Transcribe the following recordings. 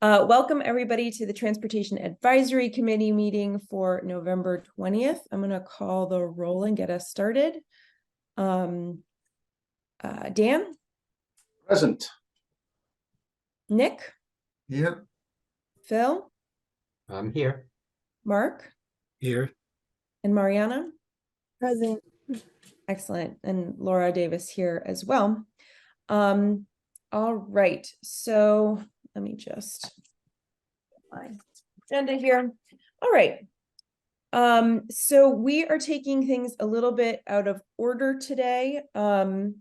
Welcome everybody to the Transportation Advisory Committee meeting for November 20th. I'm going to call the roll and get us started. Dan? Present. Nick? Yep. Phil? I'm here. Mark? Here. And Mariana? Present. Excellent. And Laura Davis here as well. All right. So let me just get my agenda here. All right. So we are taking things a little bit out of order today. And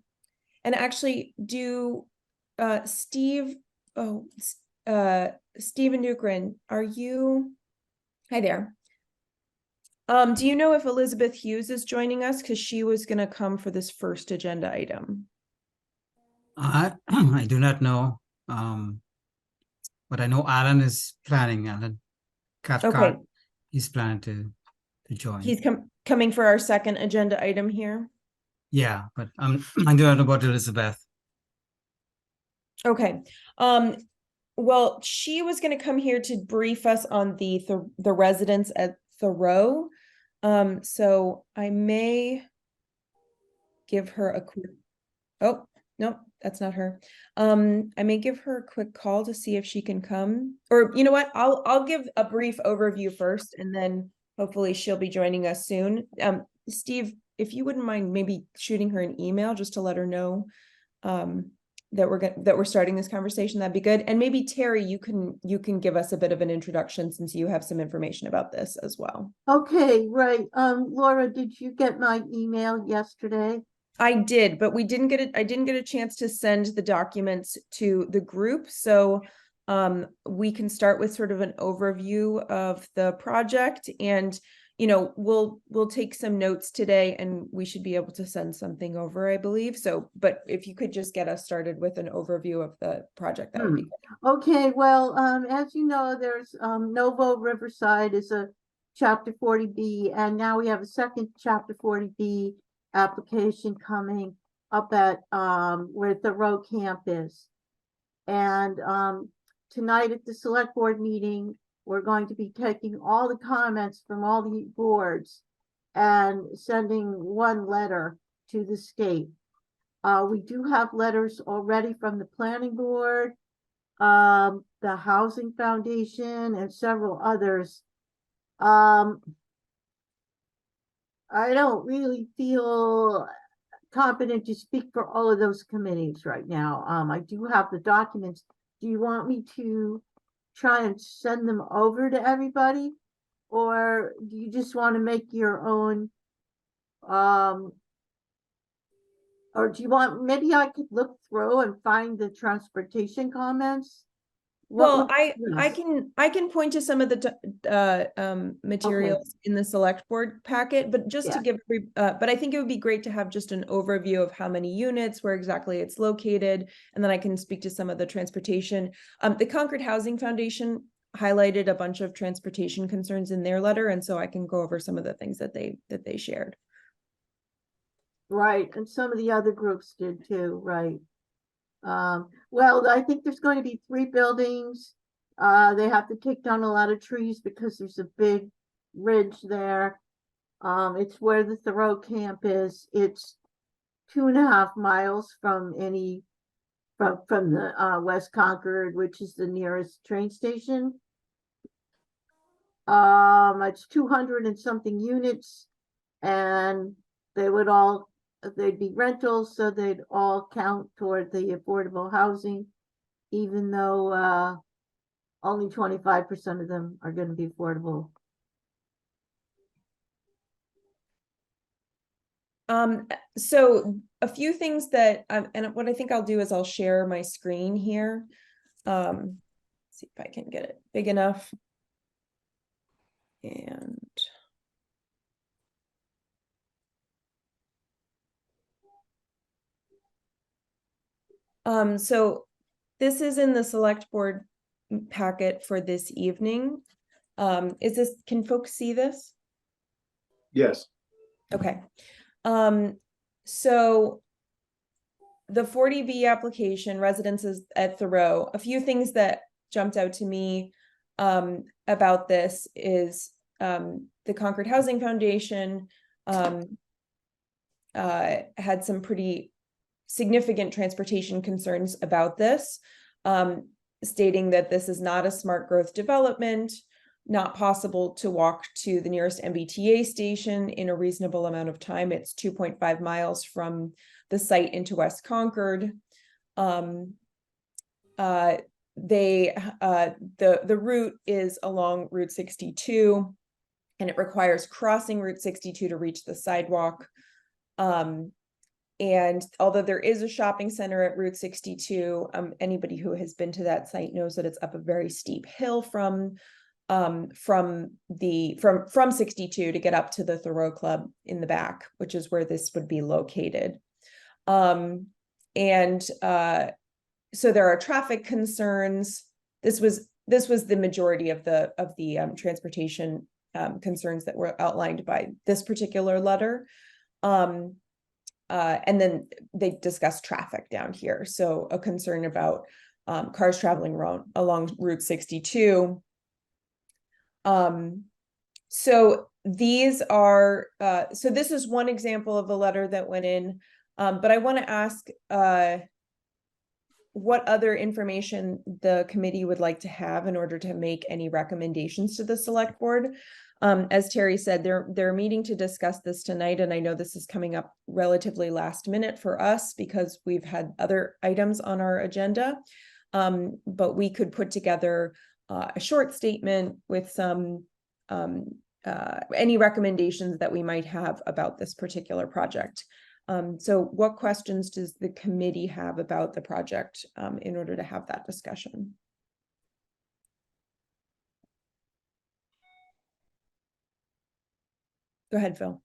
actually Steve and Nukrin, are you, hi there. Do you know if Elizabeth Hughes is joining us? Because she was going to come for this first agenda item. I do not know, but I know Alan is planning. Alan Cathcart, Okay. he's planning to join. He's coming for our second agenda item here. Yeah, but I do not know about Elizabeth. Okay. Well, she was going to come here to brief us on the residents at Thoreau. So I may give her a quick. Oh, no, that's not her. I may give her a quick call to see if she can come. Or you know what? I'll give a brief overview first, and then hopefully she'll be joining us soon. Steve, if you wouldn't mind maybe shooting her an email just to let her know that we're starting this conversation, that'd be good. And maybe Terry, you can give us a bit of an introduction since you have some information about this as well. Okay, right. Laura, did you get my email yesterday? I did, but I didn't get a chance to send the documents to the group. So we can start with sort of an overview of the project, and we'll take some notes today, and we should be able to send something over, I believe. So, but if you could just get us started with an overview of the project, that would be good. Okay, well, as you know, there's Novo Riverside is a Chapter 40B, and now we have a second Chapter 40B application coming up at where Thoreau camp is. And tonight at the select board meeting, we're going to be taking all the comments from all the boards and sending one letter to the state. We do have letters already from the planning board, the Housing Foundation, and several others. I don't really feel competent to speak for all of those committees right now. I do have the documents. Do you want me to try and send them over to everybody, or do you just want to make your own, or do you want, maybe I could look through and find the transportation comments? Well, I can point to some of the materials in the select board packet, but just to give, but I think it would be great to have just an overview of how many units, where exactly it's located, and then I can speak to some of the transportation. The Concord Housing Foundation highlighted a bunch of transportation concerns in their letter, and so I can go over some of the things that they shared. Right, and some of the other groups did too, right? Well, I think there's going to be 3 buildings. They have to take down a lot of trees because there's a big ridge there. It's where the Thoreau camp is. It's 2.5 miles from the West Concord, which is the nearest train station. It's 200 and something units, and they'd be rentals, so they'd all count toward the affordable housing, even though only 25% of them are going to be affordable. So a few things that, and what I think I'll do is I'll share my screen here. See if I can get it big enough. And so this is in the select board packet for this evening. Can folks see this? Yes. Okay. So the 40B application, residences at Thoreau, a few things that jumped out to me about this is the Concord Housing Foundation had some pretty significant transportation concerns about this, stating that this is not a smart growth development, not possible to walk to the nearest MBTA station in a reasonable amount of time. It's 2.5 miles from the site into West Concord. The route is along Route 62, and it requires crossing Route 62 to reach the sidewalk. And although there is a shopping center at Route 62, anybody who has been to that site knows that it's up a very steep hill from 62 to get up to the Thoreau Club in the back, which is where this would be located. So there are traffic concerns. This was the majority of the transportation concerns that were outlined by this particular letter. And then they discuss traffic down here. So a concern about cars traveling along Route 62. So these are, so this is one example of a letter that went in, but I want to ask what other information the committee would like to have in order to make any recommendations to the select board. As Terry said, they're meeting to discuss this tonight, and I know this is coming up relatively last minute for us because we've had other items on our agenda. But we could put together a short statement with some any recommendations that we might have about this particular project. So what questions does the committee have about the project in order to have that discussion? Go ahead, Phil.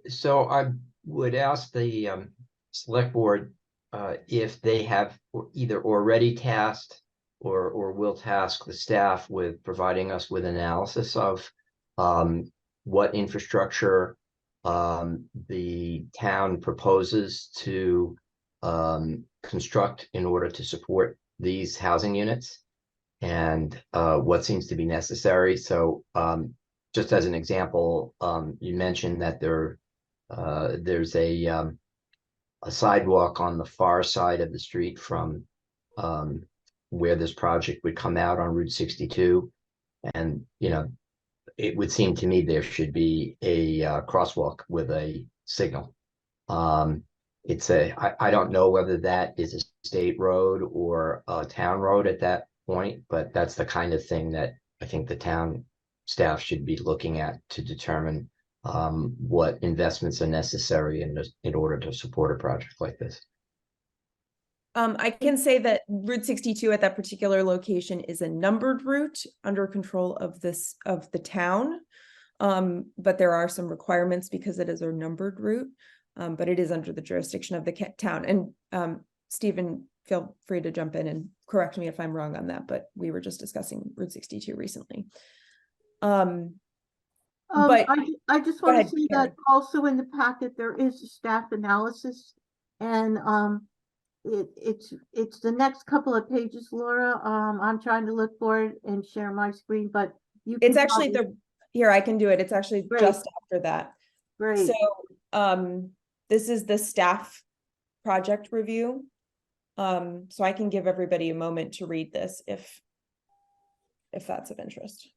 So I would ask the select board if they have either already tasked or will task the staff with providing us with analysis of what infrastructure the town proposes to construct in order to support these housing units, and what seems to be necessary. So just as an example, you mentioned that there's a sidewalk on the far side of the street from where this project would come out on Route 62. And, it would seem to me there should be a crosswalk with a signal. I don't know whether that is a state road or a town road at that point, but that's the kind of thing that I think the town staff should be looking at to determine what investments are necessary in order to support a project like this. I can say that Route 62 at that particular location is a numbered route under control of the town. But there are some requirements because it is a numbered route, but it is under the jurisdiction of the town. And Stephen, feel free to jump in and correct me if I'm wrong on that, but we were just discussing Route 62 recently. But I just want to say Karen. that also in the packet, there is a staff analysis, and it's the next couple of pages, Laura. I'm trying to look for it and share my screen, but It's actually here, I can do it. It's actually Great. just after that. Great. So this is the staff project review. So I can give everybody a moment to read this if that's of interest.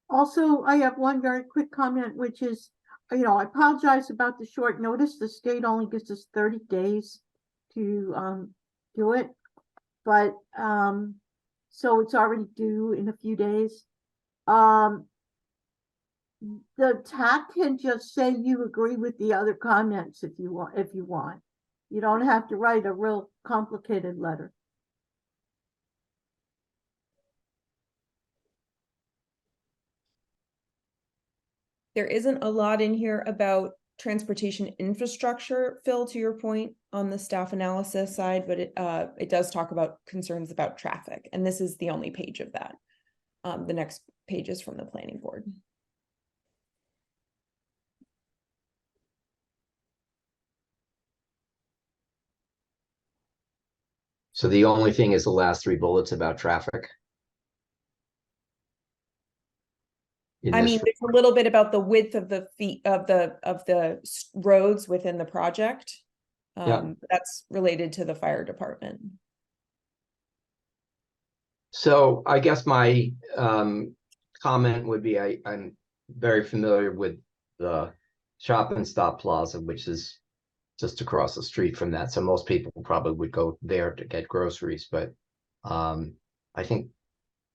Also, I have one very quick comment, which is, I apologize about the short notice. The state only gives us 30 days to do it, but so it's already due in a few days. The TAC can just say you agree with the other comments if you want. You don't have to write a real complicated letter. There isn't a lot in here about transportation infrastructure, Phil, to your point on the staff analysis side, but it does talk about concerns about traffic, and this is the only page of that. The next pages from the planning board. So the only thing is the last three bullets about traffic. I mean, there's a little bit about the width of the feet of the roads within the project. That's related to the fire department. So I guess my comment would be I'm very familiar with the Shop and Stop Plaza, which is just across the street from that. So most people probably would go there to get groceries. But I think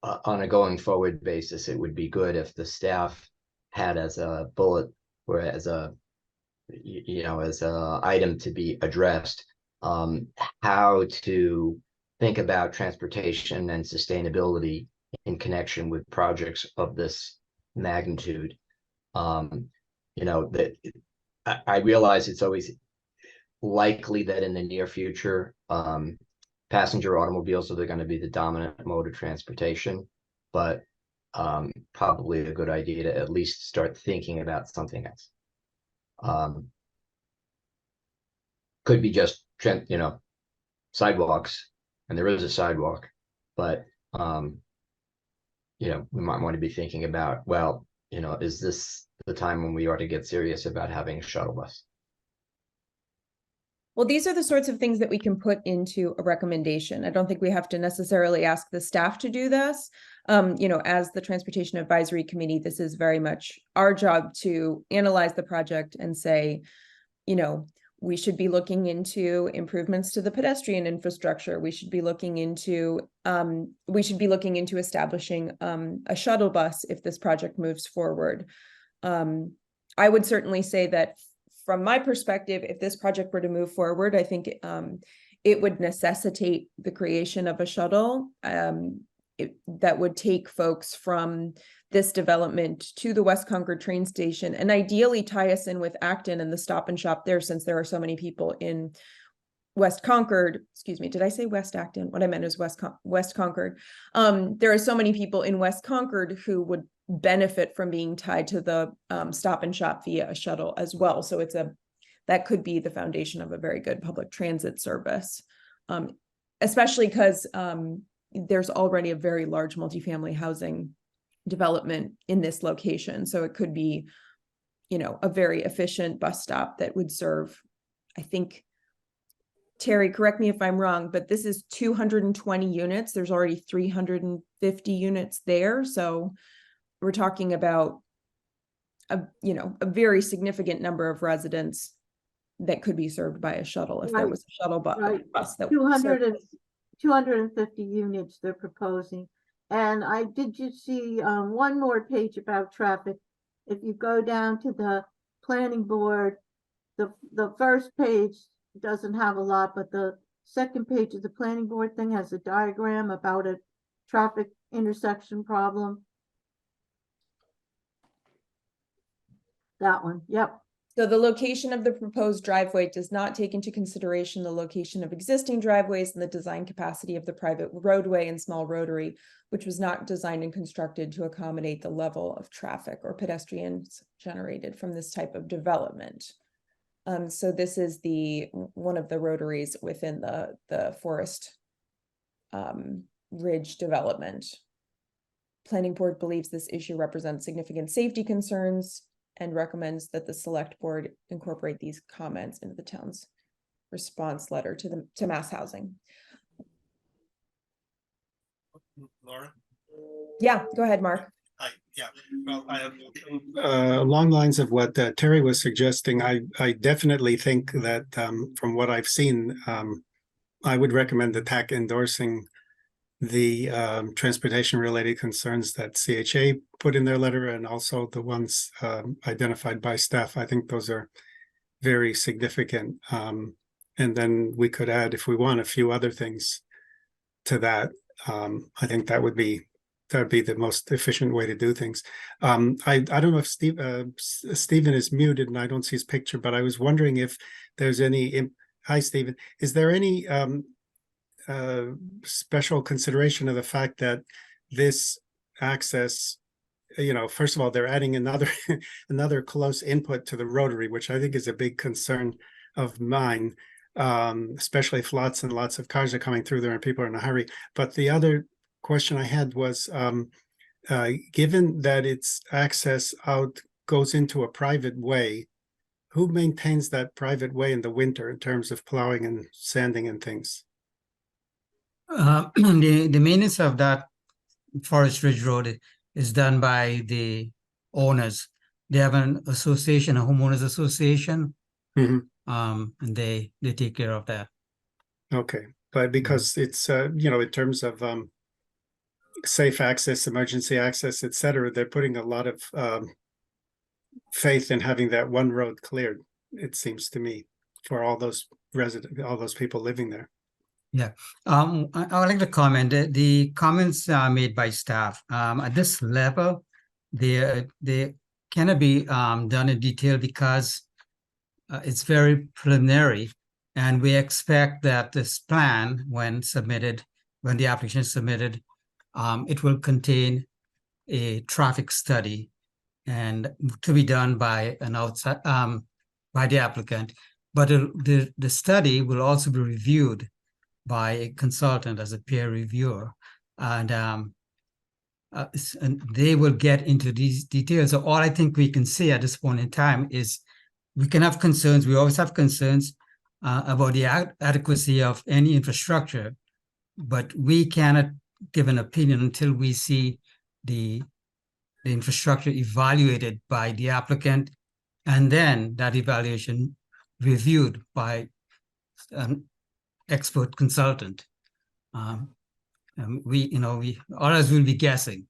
on a going forward basis, it would be good if the staff had as a bullet or as a, as a item to be addressed, how to think about transportation and sustainability in connection with projects of this magnitude. That I realize it's always likely that in the near future, passenger automobiles are going to be the dominant mode of transportation, but probably a good idea to at least start thinking about something else. Could be just, sidewalks, and there is a sidewalk, but we might want to be thinking about, well, is this the time when we ought to get serious about having a shuttle bus? Well, these are the sorts of things that we can put into a recommendation. I don't think we have to necessarily ask the staff to do this. As the Transportation Advisory Committee, this is very much our job to analyze the project and say, we should be looking into improvements to the pedestrian infrastructure. We should be looking into establishing a shuttle bus if this project moves forward. I would certainly say that from my perspective, if this project were to move forward, I think it would necessitate the creation of a shuttle that would take folks from this development to the West Concord train station and ideally tie us in with Acton and the Stop and Shop there, since there are so many people in West Concord. Excuse me, did I say West Acton? What I meant is West Concord. There are so many people in West Concord who would benefit from being tied to the Stop and Shop via a shuttle as well. So that could be the foundation of a very good public transit service, especially because there's already a very large multifamily housing development in this location. So it could be, a very efficient bus stop that would serve, I think, Terry, correct me if I'm wrong, but this is 220 units. There's already 350 units there. So we're talking about a very significant number of residents that could be served by a shuttle if there was a shuttle bus that 250 units they're proposing. And I did just see one more page about traffic. If you go down to the planning board, the first page doesn't have a lot, but the second page of the planning board thing has a diagram about a traffic intersection problem. That one, yep. So the location of the proposed driveway does not take into consideration the location of existing driveways and the design capacity of the private roadway and small rotary, which was not designed and constructed to accommodate the level of traffic or pedestrians generated from this type of development. So this is one of the rotaries within the Forest Ridge development. Planning board believes this issue represents significant safety concerns and recommends that the select board incorporate these comments into the town's response letter to Mass Housing. Laura? Yeah, go ahead, Mark. Hi, yeah. Well, I have Along lines of what Terry was suggesting, I definitely think that from what I've seen, I would recommend the TAC endorsing the transportation-related concerns that CHA put in their letter and also the ones identified by staff. I think those are very significant. And then we could add, if we want, a few other things to that. I think that would be the most efficient way to do things. I don't know if Stephen is muted and I don't see his picture, but I was wondering if there's any. Hi, Stephen. Is there any special consideration of the fact that this access you know, first of all, they're adding another another close input to the rotary, which I think is a big concern of mine, especially if lots and lots of cars are coming through there and people are in a hurry. But the other question I had was, given that its access out goes into a private way, who maintains that private way in the winter in terms of plowing and sanding and things? The maintenance of that Forest Ridge Road is done by the owners. They have an association, a homeowners association, Mhm. and they take care of that. Okay, but because it's, you know, in terms of safe access, emergency access, et cetera, they're putting a lot of faith in having that one road cleared, it seems to me, for all those all those people living there. Yeah, I would like to comment that the comments made by staff at this level, they cannot be done in detail because it's very preliminary, and we expect that this plan, when submitted, when the application is submitted, it will contain a traffic study and to be done by an outside by the applicant, but the study will also be reviewed by a consultant as a peer reviewer, and they will get into these details. So all I think we can say at this point in time is we can have concerns. We always have concerns about the adequacy of any infrastructure, but we cannot give an opinion until we see the infrastructure evaluated by the applicant, and then that evaluation reviewed by an expert consultant. We others will be guessing.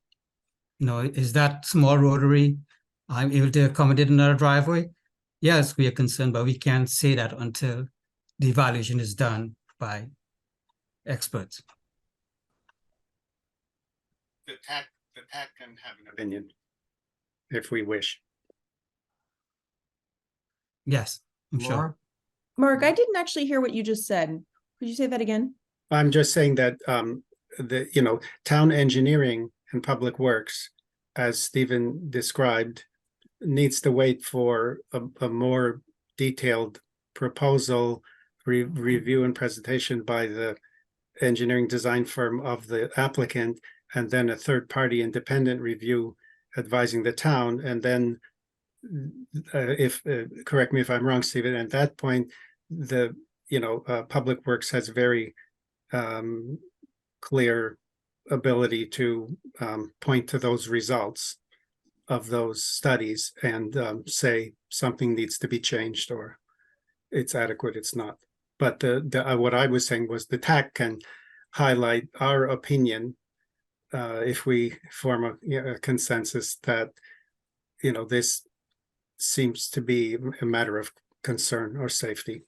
Is that small rotary I'm able to accommodate another driveway? Yes, we are concerned, but we can't say that until the evaluation is done by experts. The TAC can have an opinion if we wish. Yes, I'm sure. Laura? Mark, I didn't actually hear what you just said. Could you say that again? I'm just saying that town engineering and public works, as Stephen described, needs to wait for a more detailed proposal, review and presentation by the engineering design firm of the applicant, and then a third-party independent review advising the town. And then, correct me if I'm wrong, Stephen, at that point, the Public Works has very clear ability to point to those results of those studies and say something needs to be changed or it's adequate, it's not. But what I was saying was the TAC can highlight our opinion if we form a consensus that this seems to be a matter of concern or safety.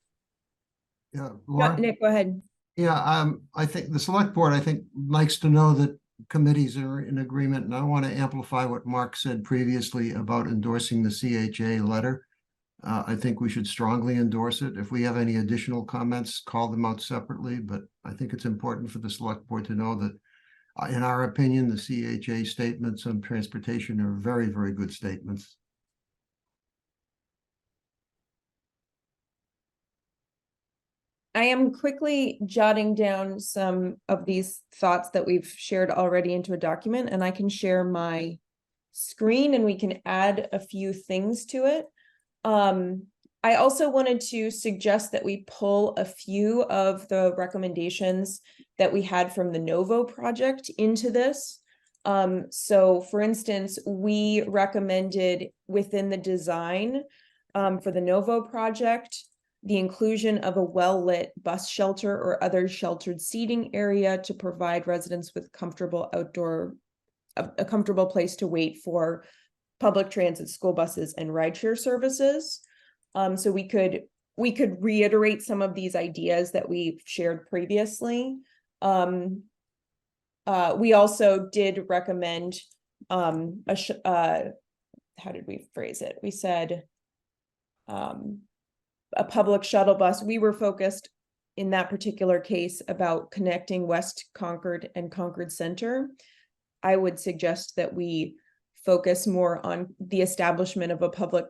Yeah, Yeah, Laura? Nick, go ahead. Yeah, I think the select board, likes to know that committees are in agreement, and I want to amplify what Mark said previously about endorsing the CHA letter. I think we should strongly endorse it. If we have any additional comments, call them out separately, but I think it's important for the select board to know that in our opinion, the CHA statements on transportation are very, very good statements. I am quickly jotting down some of these thoughts that we've shared already into a document, and I can share my screen and we can add a few things to it. I also wanted to suggest that we pull a few of the recommendations that we had from the Novo project into this. So for instance, we recommended within the design for the Novo project, the inclusion of a well-lit bus shelter or other sheltered seating area to provide residents with comfortable a comfortable place to wait for public transit, school buses, and rideshare services. So we could reiterate some of these ideas that we've shared previously. We also did recommend how did we phrase it? We said a public shuttle bus. We were focused in that particular case about connecting West Concord and Concord Center. I would suggest that we focus more on the establishment of a public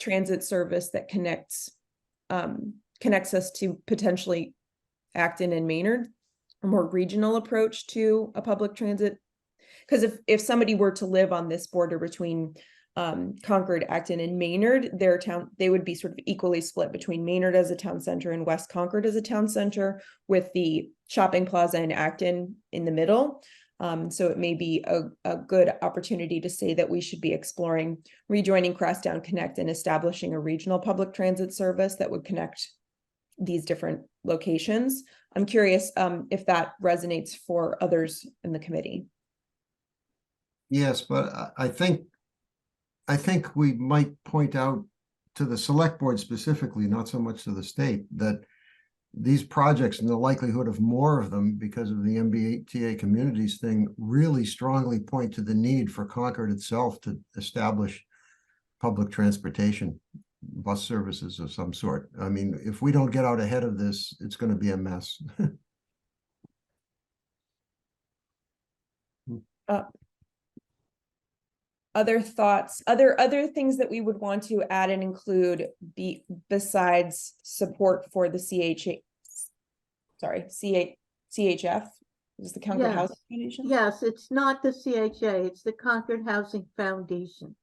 transit service that connects us to potentially Acton and Maynard, a more regional approach to a public transit. Because if somebody were to live on this border between Concord, Acton, and Maynard, they would be sort of equally split between Maynard as a town center and West Concord as a town center, with the shopping plaza in Acton in the middle. So it may be a good opportunity to say that we should be exploring rejoining Crosstown Connect and establishing a regional public transit service that would connect these different locations. I'm curious if that resonates for others in the committee. Yes, but I think we might point out to the select board specifically, not so much to the state, that these projects and the likelihood of more of them because of the MBTA communities thing really strongly point to the need for Concord itself to establish public transportation, bus services of some sort. I mean, if we don't get out ahead of this, it's going to be a mess. Other thoughts, other things that we would want to add and include besides support for the CHF, is the Concord Yes. Housing Foundation? Yes, it's not the CHA, it's the Concord Housing Foundation.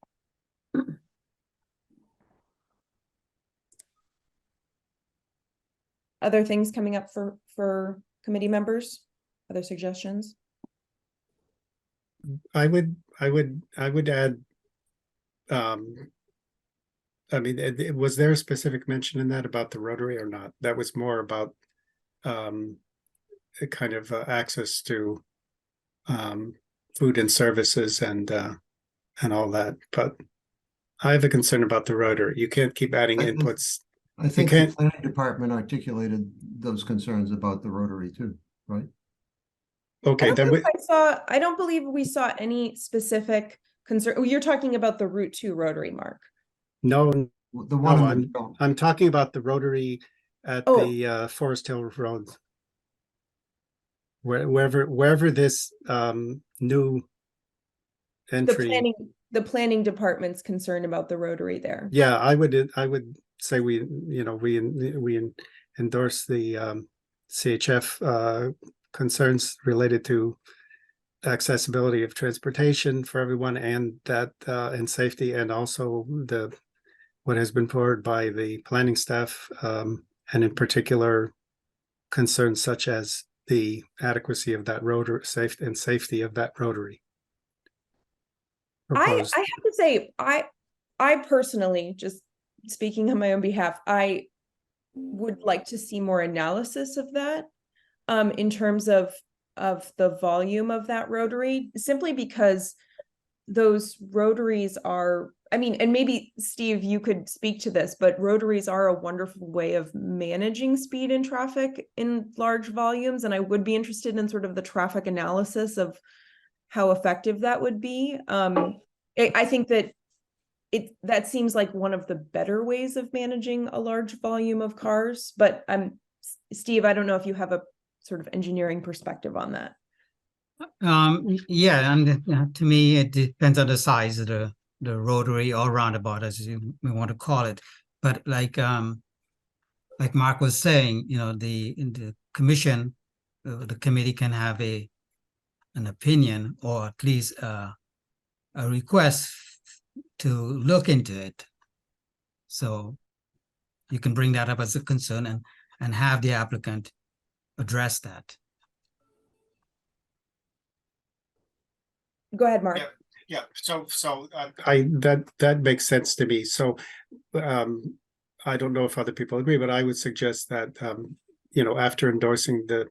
Other things coming up for committee members? Other suggestions? I would add, I mean, was there a specific mention in that about the Rotary or not? That was more about a kind of access to food and services and all that. But I have a concern about the Rotary. You can't keep adding inputs. I think the can't- planning department articulated those concerns about the Rotary too, right? Okay, then we, I don't believe we saw any specific concern. Oh, you're talking about the Route 2 Rotary, Mark. no, The one No, in the middle. I'm talking about the Rotary at Oh. the Forest Hill Road. Wherever this new entry. The planning department's concerned about the Rotary there. Yeah, I would say we endorse the CHF concerns related to accessibility of transportation for everyone and that and safety, and also what has been forwarded by the planning staff, and in particular concerns such as the adequacy of that road or safety of that Rotary. I Proposed. have to say, I personally, just speaking on my own behalf, I would like to see more analysis of that in terms of the volume of that Rotary, simply because those Rotaries are, I mean, and maybe Steve, you could speak to this, but Rotaries are a wonderful way of managing speed and traffic in large volumes. And I would be interested in sort of the traffic analysis of how effective that would be. I think that that seems like one of the better ways of managing a large volume of cars, but Steve, I don't know if you have a sort of engineering perspective on that. Yeah, and to me, it depends on the size of the Rotary or roundabout, as you may want to call it. But like Mark was saying, you know, the commission, the committee can have an opinion or at least a request to look into it. So you can bring that up as a concern and have the applicant address that. Go ahead, Mark. Yeah, so that makes sense to me. So I don't know if other people agree, but I would suggest that after endorsing the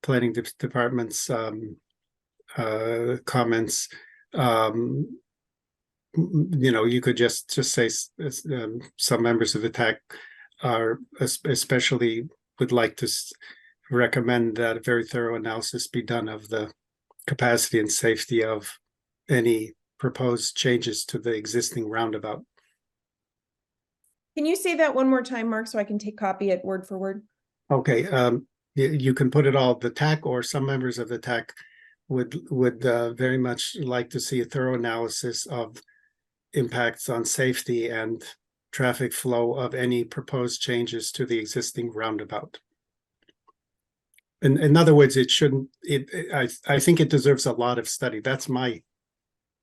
planning department's comments, you could just say some members of the TAC are especially would like to recommend that a very thorough analysis be done of the capacity and safety of any proposed changes to the existing roundabout. Can you say that one more time, Mark, so I can copy it word for word? Okay, you can put it all, the TAC or some members of the TAC would very much like to see a thorough analysis of impacts on safety and traffic flow of any proposed changes to the existing roundabout. In other words, it shouldn't, I think it deserves a lot of study. That's my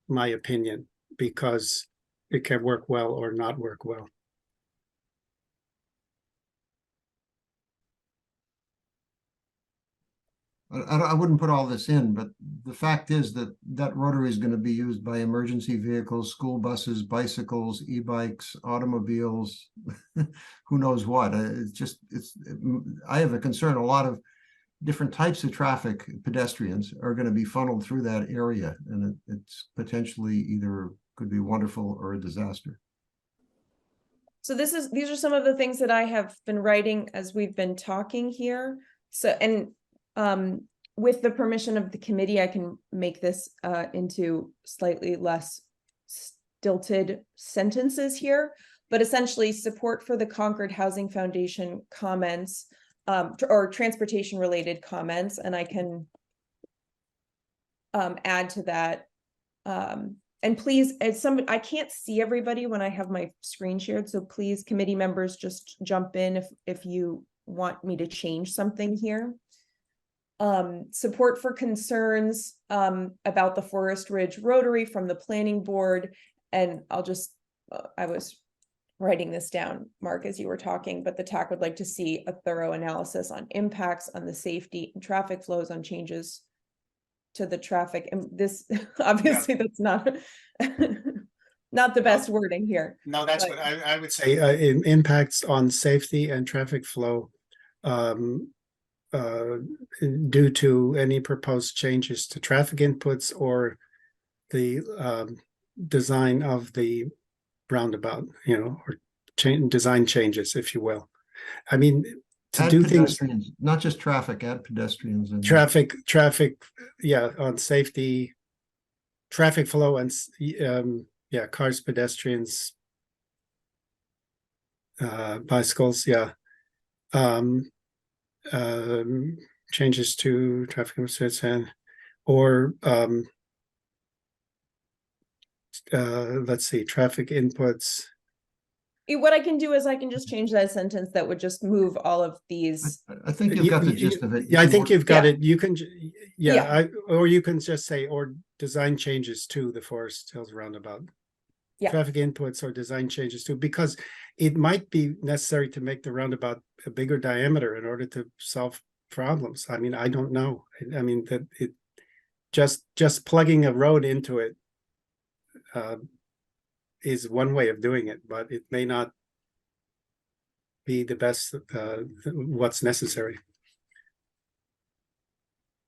opinion, because it can work well or not work well. I wouldn't put all this in, but the fact is that that rotary is going to be used by emergency vehicles, school buses, bicycles, e-bikes, automobiles, who knows what. I have a concern. A lot of different types of traffic, pedestrians, are going to be funneled through that area, and it's potentially either could be wonderful or a disaster. So these are some of the things that I have been writing as we've been talking here. So, and with the permission of the committee, I can make this into slightly less stilted sentences here, but essentially support for the Concord Housing Foundation comments or transportation related comments, and I can add to that. And please, as I can't see everybody when I have my screen shared, so please, committee members, just jump in if you want me to change something here. Support for concerns about the Forest Ridge Rotary from the planning board. And I'll just, I was writing this down, Mark, as you were talking, but the TAC would like to see a thorough analysis on impacts on the safety and traffic flows, on changes to the traffic. And this, obviously, that's not, not the best wording here. No, that's what I would say, impacts on safety and traffic flow due to any proposed changes to traffic inputs or the design of the roundabout, or design changes, if you will. I mean, to do things, not just traffic, add pedestrians and traffic, yeah, on safety, traffic flow, and yeah, cars, pedestrians, bicycles, yeah. Changes to traffic and or let's see, traffic inputs. What I can do is I can just change that sentence that would just move all of these. I think you've got the gist of it. Yeah, I think you've got it. You can, Yeah. or you can just say, or design changes to the Forest Hills roundabout. Yeah. Traffic inputs or design changes too, because it might be necessary to make the roundabout a bigger diameter in order to solve problems. I mean, I don't know. I mean, that it just plugging a road into it is one way of doing it, but it may not be the best what's necessary.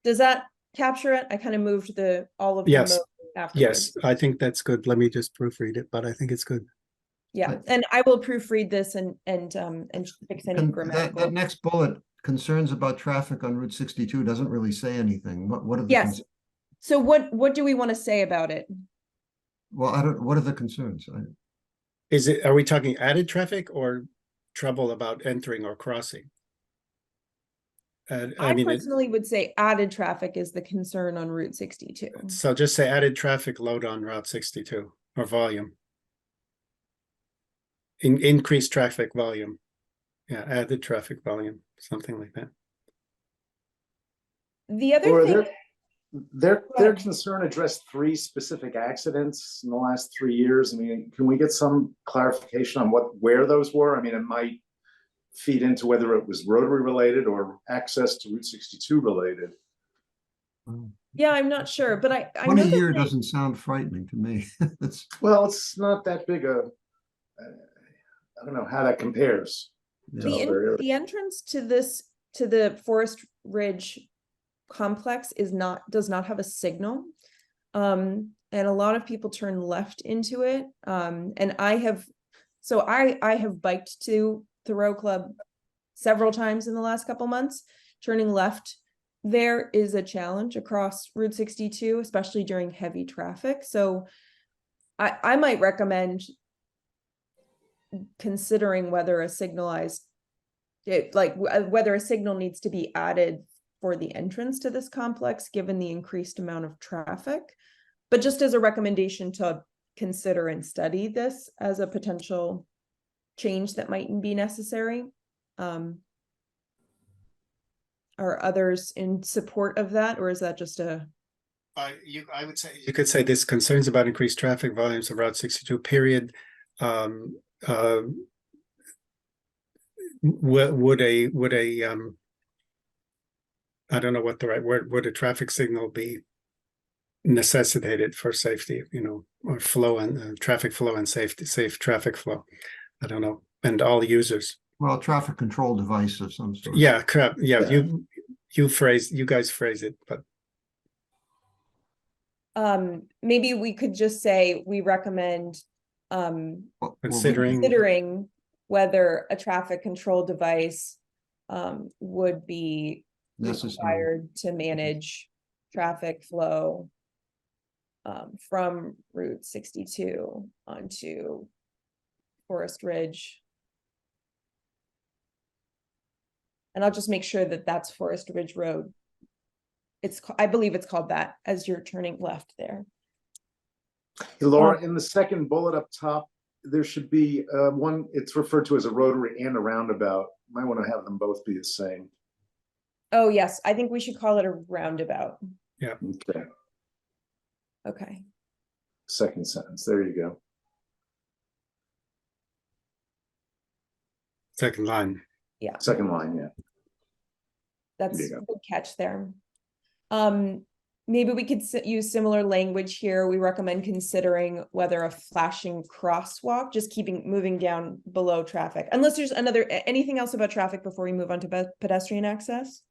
Does that capture it? I kind of moved all of Yes. the afterwards. Yes, I think that's good. Let me just proofread it, but I think it's good. Yeah, and I will proofread this and fix any That grammatical. next bullet, concerns about traffic on Route 62, doesn't really say anything. What are the Yes. So what do we want to say about it? well, what are the concerns? Are we talking added traffic or trouble about entering or crossing? I mean, personally would say added traffic is the concern on Route 62. so just say added traffic load on Route 62 or volume. Increased traffic volume. Yeah, added traffic volume, something like that. The other thing, their concern addressed 3 specific accidents in the last 3 years. I mean, can we get some clarification on where those were? I mean, it might feed into whether it was rotary related or access to Route 62 related. yeah, I'm not sure, but I 20 know year doesn't sound frightening to me. Well, it's not that big a, I don't know how that compares. the entrance to the Forest Ridge complex does not have a signal. And a lot of people turn left into it. And I have biked to Thoreau Club several times in the last couple months. Turning left there is a challenge across Route 62, especially during heavy traffic. So I might recommend considering whether a signalized whether a signal needs to be added for the entrance to this complex, given the increased amount of traffic. But just as a recommendation to consider and study this as a potential change that might be necessary. Are others in support of that, or is that just a? I would say you could say this concerns about increased traffic volumes of Route 62 period. Would a I don't know what the right word, would a traffic signal be necessitated for safety, you know, or flow and traffic flow and safe traffic flow? I don't know. And all users. Well, traffic control device of some sort. Yeah, correct. Yeah, you guys phrase it, but Maybe we could just say we recommend considering whether a traffic control device would be necessary required to manage traffic flow from Route 62 onto Forest Ridge. And I'll just make sure that that's Forest Ridge Road. I believe it's called that as you're turning left there. Hey, Laura, in the second bullet up top, there should be one, it's referred to as a rotary and a roundabout. Might want to have them both be the same. Oh, yes, I think we should call it a roundabout. yeah. Okay, Okay. second sentence, there you go. Second line. Yeah, Second line, yeah. that's There a you go. good catch there. Maybe we could use similar language here. We recommend considering whether a flashing crosswalk, just moving down below traffic, unless there's anything else about traffic before we move on to pedestrian access.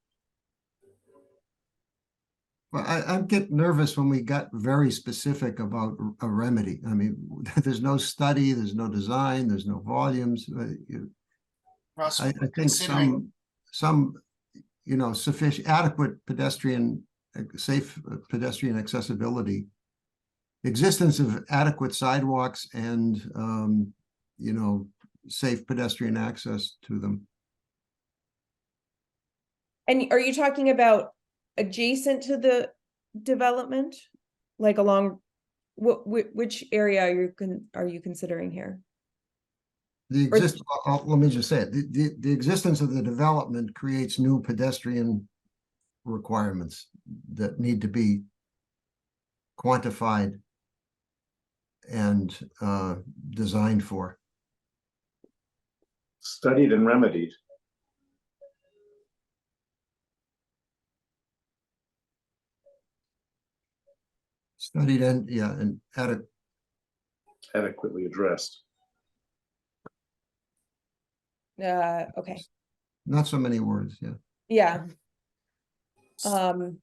Well, I get nervous when we got very specific about a remedy. I mean, there's no study, there's no design, there's no volumes. I think some, you know, sufficient, adequate safe pedestrian accessibility, existence of adequate sidewalks and, you know, safe pedestrian access to them. And are you talking about adjacent to the development, like along which area are you considering here? Let me just say it. The existence of the development creates new pedestrian requirements that need to be quantified and designed for. Studied and remedied. Studied and, yeah, and Adequately addressed. Okay. not so many words, yeah. Yeah. The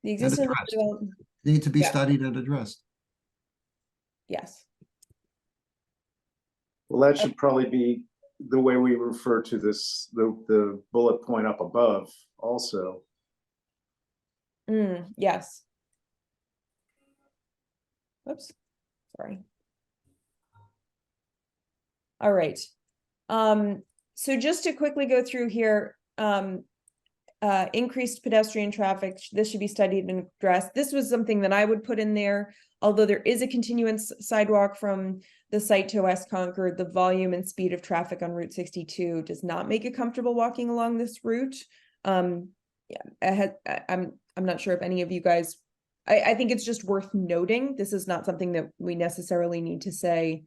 existing addressed. development, Need to be Yeah. studied and addressed. yes. Well, that should probably be the way we refer to this, the bullet point up above also. Yes. Oops, sorry. All right. So just to quickly go through here, increased pedestrian traffic, this should be studied and addressed. This was something that I would put in there, although there is a continuous sidewalk from the site to West Concord, the volume and speed of traffic on Route 62 does not make it comfortable walking along this route. Yeah, I'm not sure if any of you guys, I think it's just worth noting. This is not something that we necessarily need to say,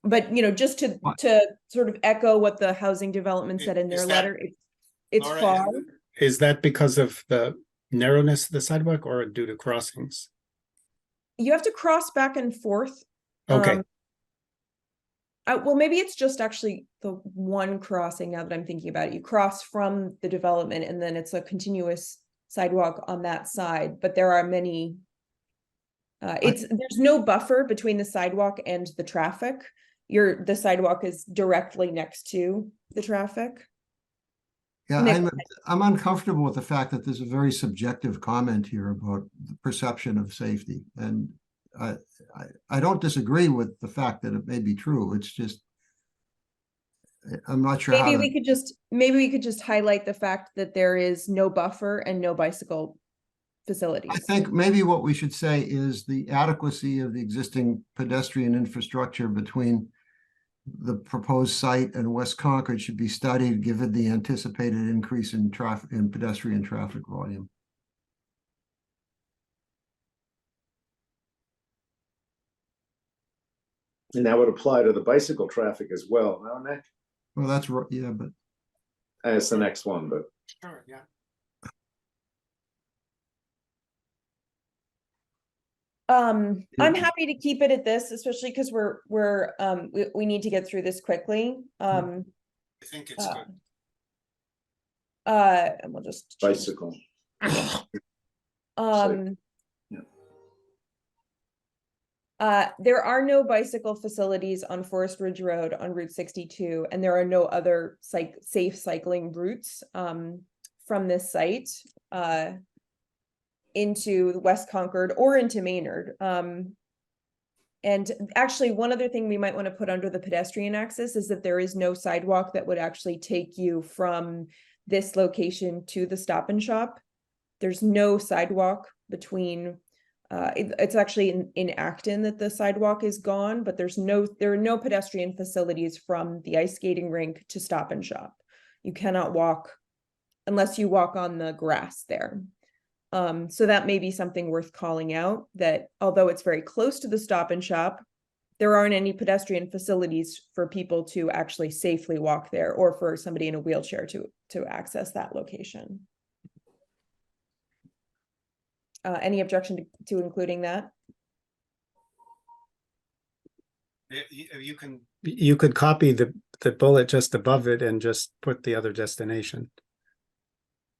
but you know, just to sort of echo what the housing development said in their letter, it's Laura, far. Is that because of the narrowness of the sidewalk or due to crossings? You have to cross back and forth. Okay. Well, maybe it's just actually the one crossing now that I'm thinking about it. You cross from the development and then it's a continuous sidewalk on that side, but there are many. There's no buffer between the sidewalk and the traffic. The sidewalk is directly next to the traffic. Yeah, I'm uncomfortable with the fact that there's a very subjective comment here about the perception of safety. And I don't disagree with the fact that it may be true. It's just, I'm not sure how Maybe to. we could just highlight the fact that there is no buffer and no bicycle I facilities. think maybe what we should say is the adequacy of the existing pedestrian infrastructure between the proposed site and West Concord should be studied, given the anticipated increase in traffic and pedestrian traffic volume. And that would apply to the bicycle traffic as well, no, Nick? Well, that's right, yeah, but That's the next one, but Sure, yeah. I'm happy to keep it at this, especially because we need to get through this quickly. I think it's good. And we'll just change- bicycle. There are no bicycle facilities on Forest Ridge Road on Route 62, and there are no other safe cycling routes from this site into West Concord or into Maynard. And actually, one other thing we might want to put under the pedestrian access is that there is no sidewalk that would actually take you from this location to the Stop and Shop. There's no sidewalk between. It's actually in Acton that the sidewalk is gone, but there are no pedestrian facilities from the ice skating rink to Stop and Shop. You cannot walk unless you walk on the grass there. So that may be something worth calling out, that although it's very close to the Stop and Shop, there aren't any pedestrian facilities for people to actually safely walk there, or for somebody in a wheelchair to access that location. Any objection to including that? You could copy the bullet just above it and just put the other destination.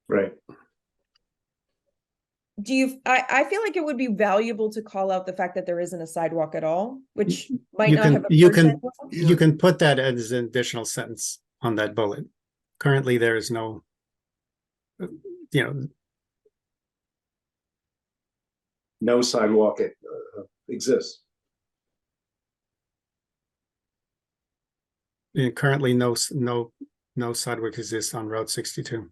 Right. I feel like it would be valuable to call out the fact that there isn't a sidewalk at all, which might You not can- have you occurred can- to anyone. You can put that as an additional sentence on that bullet. Currently, there is no, No sidewalk exists. currently no sidewalk exists on Route 62.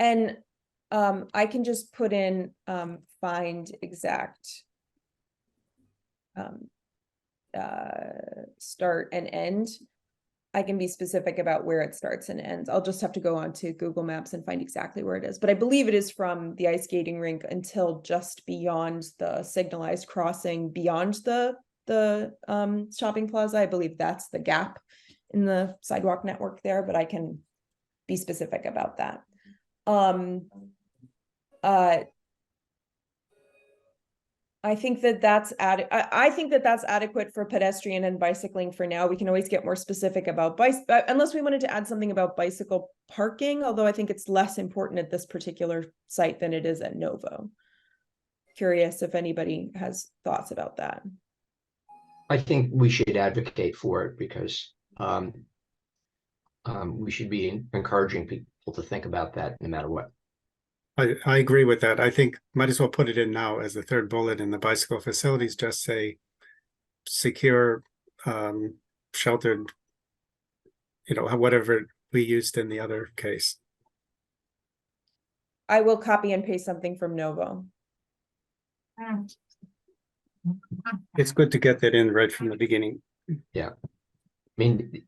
And I can just put in find exact start and end. I can be specific about where it starts and ends. I'll just have to go on to Google Maps and find exactly where it is. But I believe it is from the ice skating rink until just beyond the signalized crossing, beyond the shopping plaza. I believe that's the gap in the sidewalk network there, but I can be specific about that. I think that that's I think that that's adequate for pedestrian and bicycling for now. We can always get more specific about unless we wanted to add something about bicycle parking, although I think it's less important at this particular site than it is at Novo. Curious if anybody has thoughts about that. I think we should advocate for it because we should be encouraging people to think about that no matter what. I agree with that. I think might as well put it in now as the third bullet in the bicycle facilities, just say secure, sheltered, whatever we used in the other case. I will copy and paste something from Novo. It's good to get that in right from the beginning. Yeah. I mean,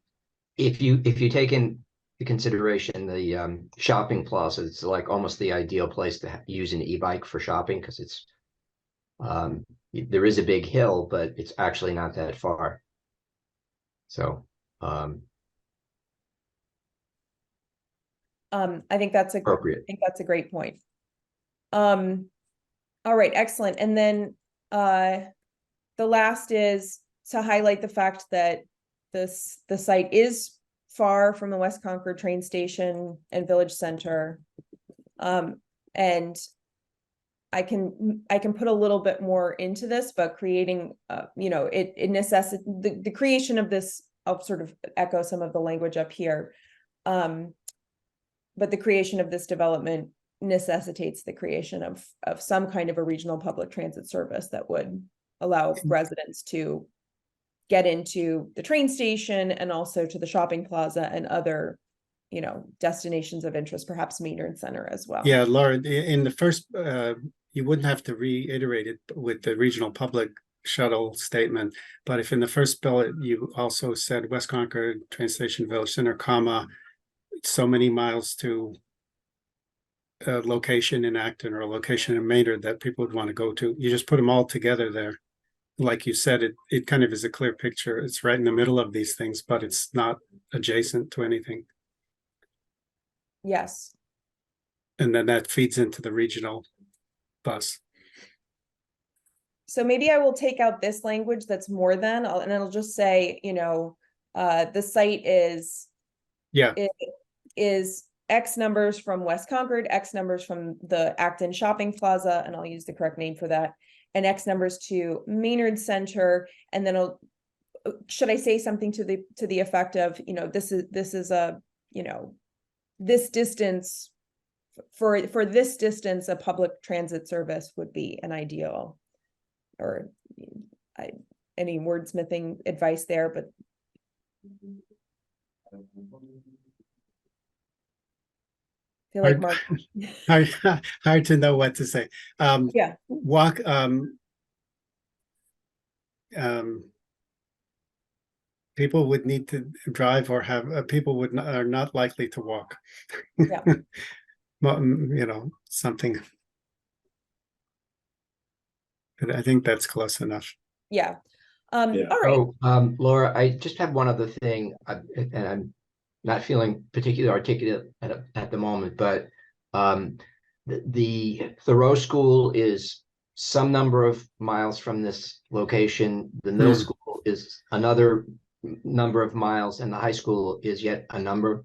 if you take in the consideration the shopping plaza, it's like almost the ideal place to use an e-bike for shopping because it's there is a big hill, but it's actually not that far. So I think that's appropriate. I think that's a great point. All right, excellent. And then the last is to highlight the fact that the site is far from the West Concord train station and village center. And I can put a little bit more into this, but creating, it necessitates the creation of this. I'll sort of echo some of the language up here. But the creation of this development necessitates the creation of some kind of a regional public transit service that would allow residents to get into the train station and also to the shopping plaza and other, you know, destinations of interest, perhaps Maynard Center as well. Yeah, Laura, in the first, you wouldn't have to reiterate it with the regional public shuttle statement, but if in the first bullet you also said West Concord train station, Village Center, comma, so many miles to a location in Acton or a location in Maynard that people would want to go to, you just put them all together there. Like you said, it kind of is a clear picture. It's right in the middle of these things, but it's not adjacent to anything. Yes. And then that feeds into the regional bus. So maybe I will take out this language that's more than, and it'll just say, you know, the site is Yeah, is X numbers from West Concord, X numbers from the Acton Shopping Plaza, and I'll use the correct name for that, and X numbers to Maynard Center, and then should I say something to the effect of, you know, this is a, you know, this distance for this distance, a public transit service would be an ideal, or any wordsmithing advice there, but I feel like Mark. hard to know what to say. Yeah. Walk. People would need to drive or have people are not likely to walk. Yeah. You know, something. But I think that's close enough. Yeah. Yeah. All right. Oh, Laura, I just have one other thing, and I'm not feeling particularly articulate at the moment, but the Thoreau School is some number of miles from this location. The middle school is another number of miles, and the high school is yet another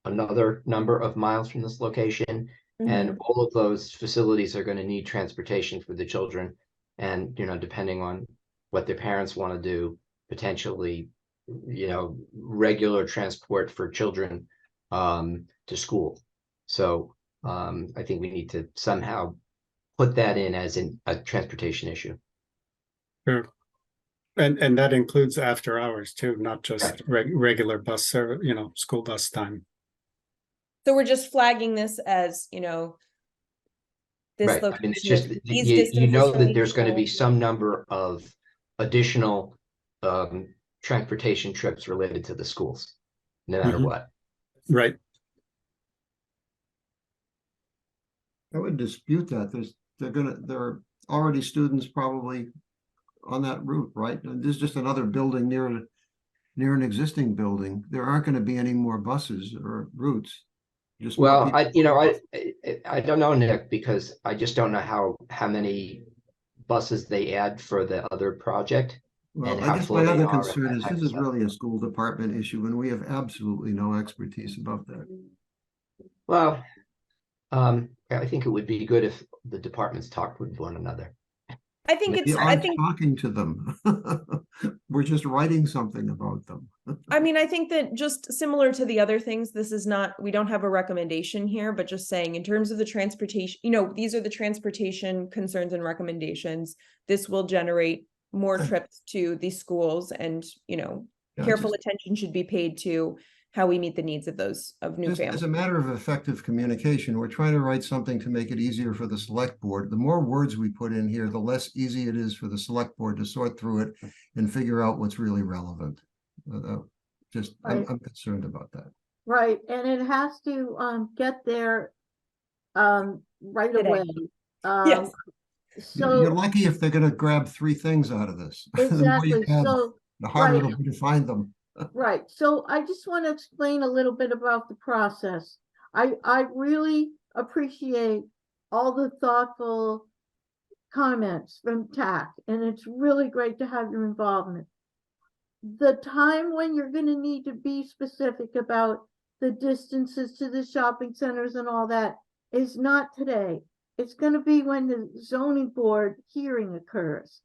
number of miles from this location. And all of those facilities are going to need transportation for the children. And, you know, depending on what their parents want to do, potentially, you know, regular transport for children to school. So I think we need to somehow put that in as a transportation issue. Sure. And that includes after hours too, not just regular bus service, you know, school bus time. So we're just flagging this as, you know, this Right. I location mean, it's just is these you distances know from that these there's going to be schools. some number of additional transportation trips related to the schools, no matter what. Right. I would dispute that. There are already students probably on that route, right? And there's just another building near an existing building. There aren't going to be any more buses or routes. Just more Well, people. I don't know, Nick, because I just don't know how many buses they add for the other project. Well, and I how guess full my they other are and concern that is type this of is stuff. really a school department issue, and we have absolutely no expertise about that. Well, I think it would be good if the departments talked with one another. I think We it's, I aren't think, talking to them. We're just writing something about them. I mean, I think that just similar to the other things, this is not, we don't have a recommendation here, but just saying in terms of the transportation, you know, these are the transportation concerns and recommendations. This will generate more trips to these schools, and, you know, Yeah, careful attention should be paid to how we meet the needs of those, of new Just as families. a matter of effective communication, we're trying to write something to make it easier for the select board. The more words we put in here, the less easy it is for the select board to sort through it and figure out what's really relevant. I'm concerned about that. Right, and it has to get there right Today. away. Yes. You're So lucky if they're going to grab 3 things out of this. The more you exactly, have, so the harder right. it'll be to find them. right, so I just want to explain a little bit about the process. I really appreciate all the thoughtful comments from TAC, and it's really great to have your involvement. The time when you're going to need to be specific about the distances to the shopping centers and all that is not today. It's going to be when the zoning board hearing occurs.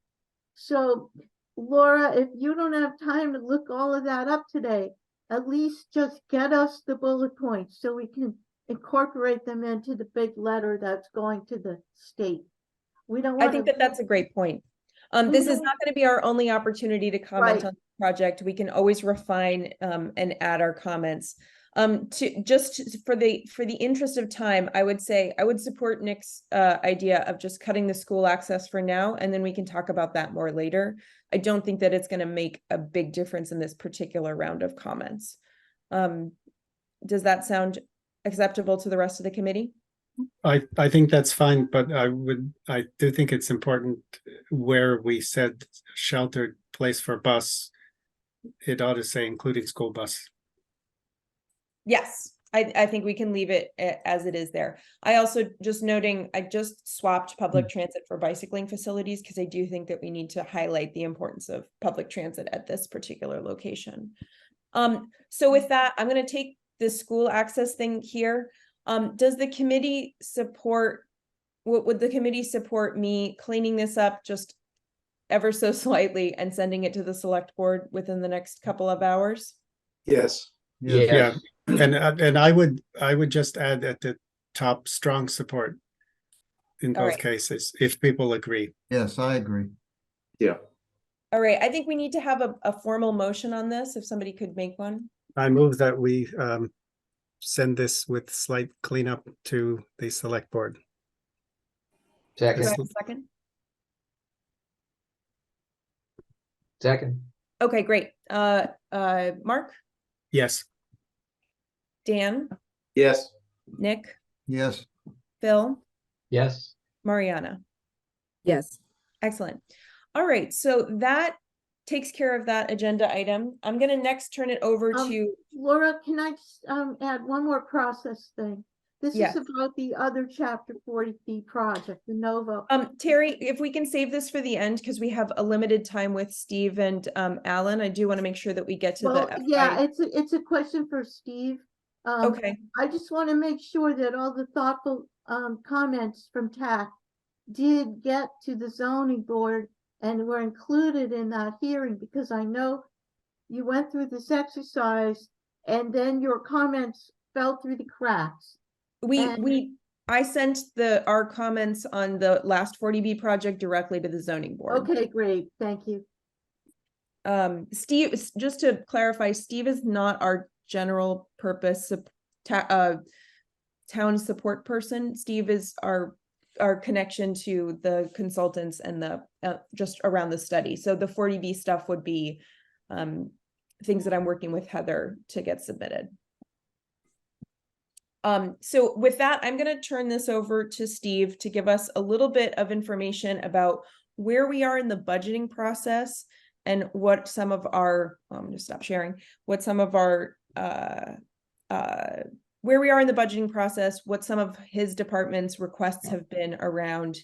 So, Laura, if you don't have time to look all of that up today, at least just get us the bullet points so we can incorporate them into the big letter that's going to the state. We don't want I think that that's a great point. This is not going to be our only opportunity to comment Right. on the project. We can always refine and add our comments. For the interest of time, I would say I would support Nick's idea of just cutting the school access for now, and then we can talk about that more later. I don't think that it's going to make a big difference in this particular round of comments. Does that sound acceptable to the rest of the committee? I think that's fine, but I do think it's important where we said sheltered place for bus, it ought to say including school bus. Yes, I think we can leave it as it is there. I also just noting, I just swapped public transit for bicycling facilities because I do think that we need to highlight the importance of public transit at this particular location. So with that, I'm going to take this school access thing here. Does the committee support, would the committee support me cleaning this up just ever so slightly and sending it to the select board within the next couple of hours? Yes. Yes. Yeah, and I would just add at the top, strong support in All both right. cases, if people agree. Yes, I agree. Yeah. All right, I think we need to have a formal motion on this, if somebody could make one. I move that we send this with slight cleanup to the select board. Do I Second, have a second? second, Okay, great. Mark, Yes, Dan, Yes. Nick, Yes, Phil, yes. Mariana. Yes. Excellent. All right, so that takes care of that agenda item. I'm gonna next turn it over to, Laura, can I just add one more process thing? This Yes. is about the other chapter 40B project, the Novo. Terry, if we can save this for the end, because we have a limited time with Steve and Alan, I do want to make sure that we get to Well, the yeah, FY. it's a question for Steve. Okay, I just want to make sure that all the thoughtful comments from TAC did get to the zoning board and were included in that hearing, because I know you went through this exercise and then your comments fell through the cracks. I sent our comments on the last 40B project directly to the zoning board. Okay, great, thank you. Steve, just to clarify, Steve is not our general purpose town support person. Steve is our connection to the consultants and the just around the study. So the 40B stuff would be things that I'm working with Heather to get submitted. So with that, I'm going to turn this over to Steve to give us a little bit of information about where we are in the budgeting process and what some of our, I'm going to stop sharing, what some of our, where we are in the budgeting process, what some of his department's requests have been around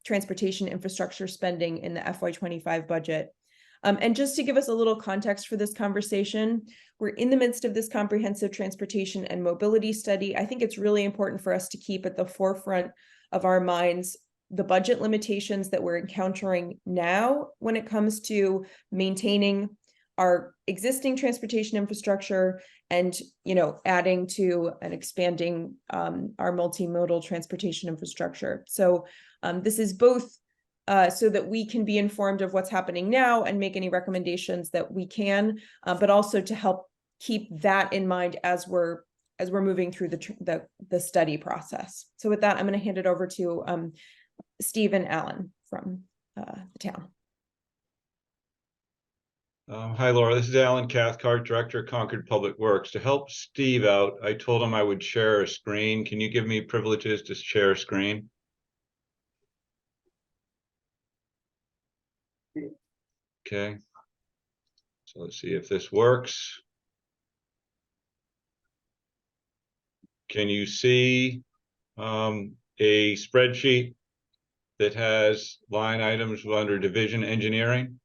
transportation infrastructure spending in the FY25 budget. And just to give us a little context for this conversation, we're in the midst of this comprehensive transportation and mobility study. I think it's really important for us to keep at the forefront of our minds the budget limitations that we're encountering now when it comes to maintaining our existing transportation infrastructure and, you know, adding to and expanding our multimodal transportation infrastructure. So this is both so that we can be informed of what's happening now and make any recommendations that we can, but also to help keep that in mind as we're moving through the study process. So with that, I'm going to hand it over to Steve and Alan from the town. Hi, Laura. This is Alan Cathcart, Director of Concord Public Works. To help Steve out, I told him I would share a screen. Can you give me privileges to share a screen? Okay. So let's see if this works. Can you see a spreadsheet that has line items under division engineering?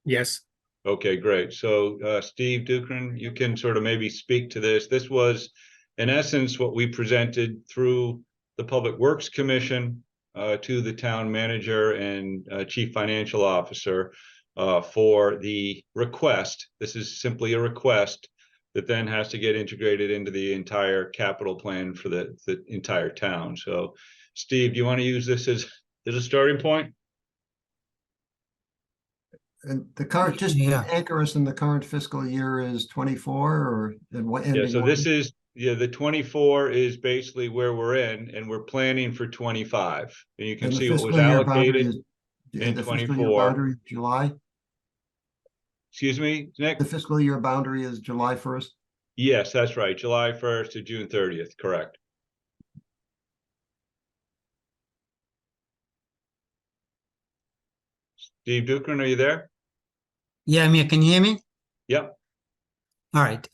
yes. Okay, great. So Steve Dukran, you can sort of maybe speak to this. This was, in essence, what we presented through the Public Works Commission to the town manager and chief financial officer for the request. This is simply a request that then has to get integrated into the entire capital plan for the entire town. So Steve, do you want to use this as a starting point? And the current, just Yeah. anchor us in the current fiscal year is 24 or and what Yeah, ending? so when? this is, the 24 is basically where we're in, and we're planning for 25. And you can And the see what was fiscal year boundary allocated is, in the fiscal year 24. boundary is July. Excuse me, Nick? The fiscal year boundary is July 1st. Yes, that's right, July 1st to June 30th, correct. Steve Dukran, are you there? Yeah, Mia, can you hear me? Yep. All right.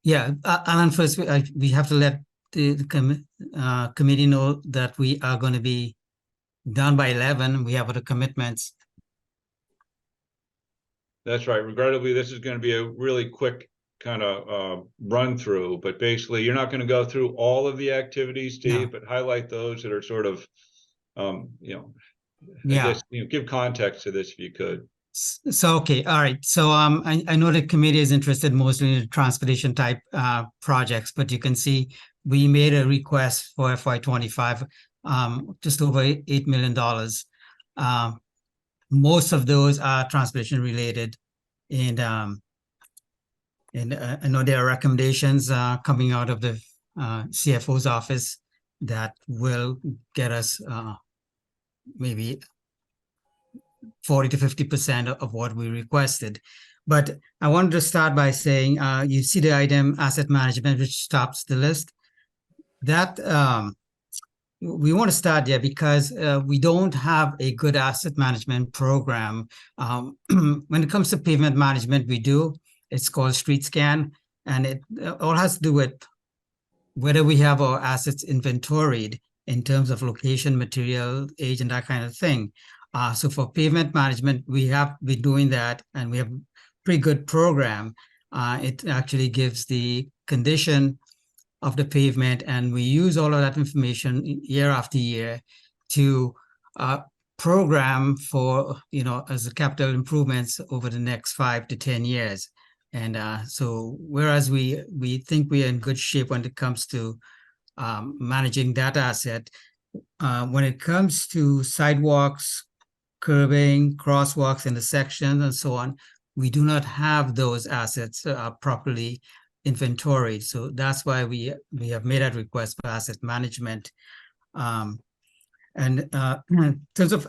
Yeah, Alan, first we have to let the committee know that we are going to be done by 11. We have other commitments. That's right. Regrettably, this is going to be a really quick kind of run through, but basically you're not going to go through all of the activities, Steve, but highlight those that are sort of, I Yeah. guess, give context to this if you could. So, okay, all right. So I know the committee is interested mostly in the transportation type projects, but you can see we made a request for FY25, just over $8 million. Most of those are transportation related. And I know there are recommendations coming out of the CFO's office that will get us maybe 40 to 50% of what we requested. But I wanted to start by saying, you see the item asset management, which tops the list. That we want to start there because we don't have a good asset management program. When it comes to pavement management, we do. It's called Street Scan, and it all has to do with whether we have our assets inventoried in terms of location, material, age, and that kind of thing. So for pavement management, we have been doing that, and we have a pretty good program. It actually gives the condition of the pavement, and we use all of that information year after year to program for, as a capital improvements over the next 5 to 10 years. And so whereas we think we are in good shape when it comes to managing that asset, when it comes to sidewalks, curbing, crosswalks, intersections, and so on, we do not have those assets properly inventoried. So that's why we have made that request for asset management. And in terms of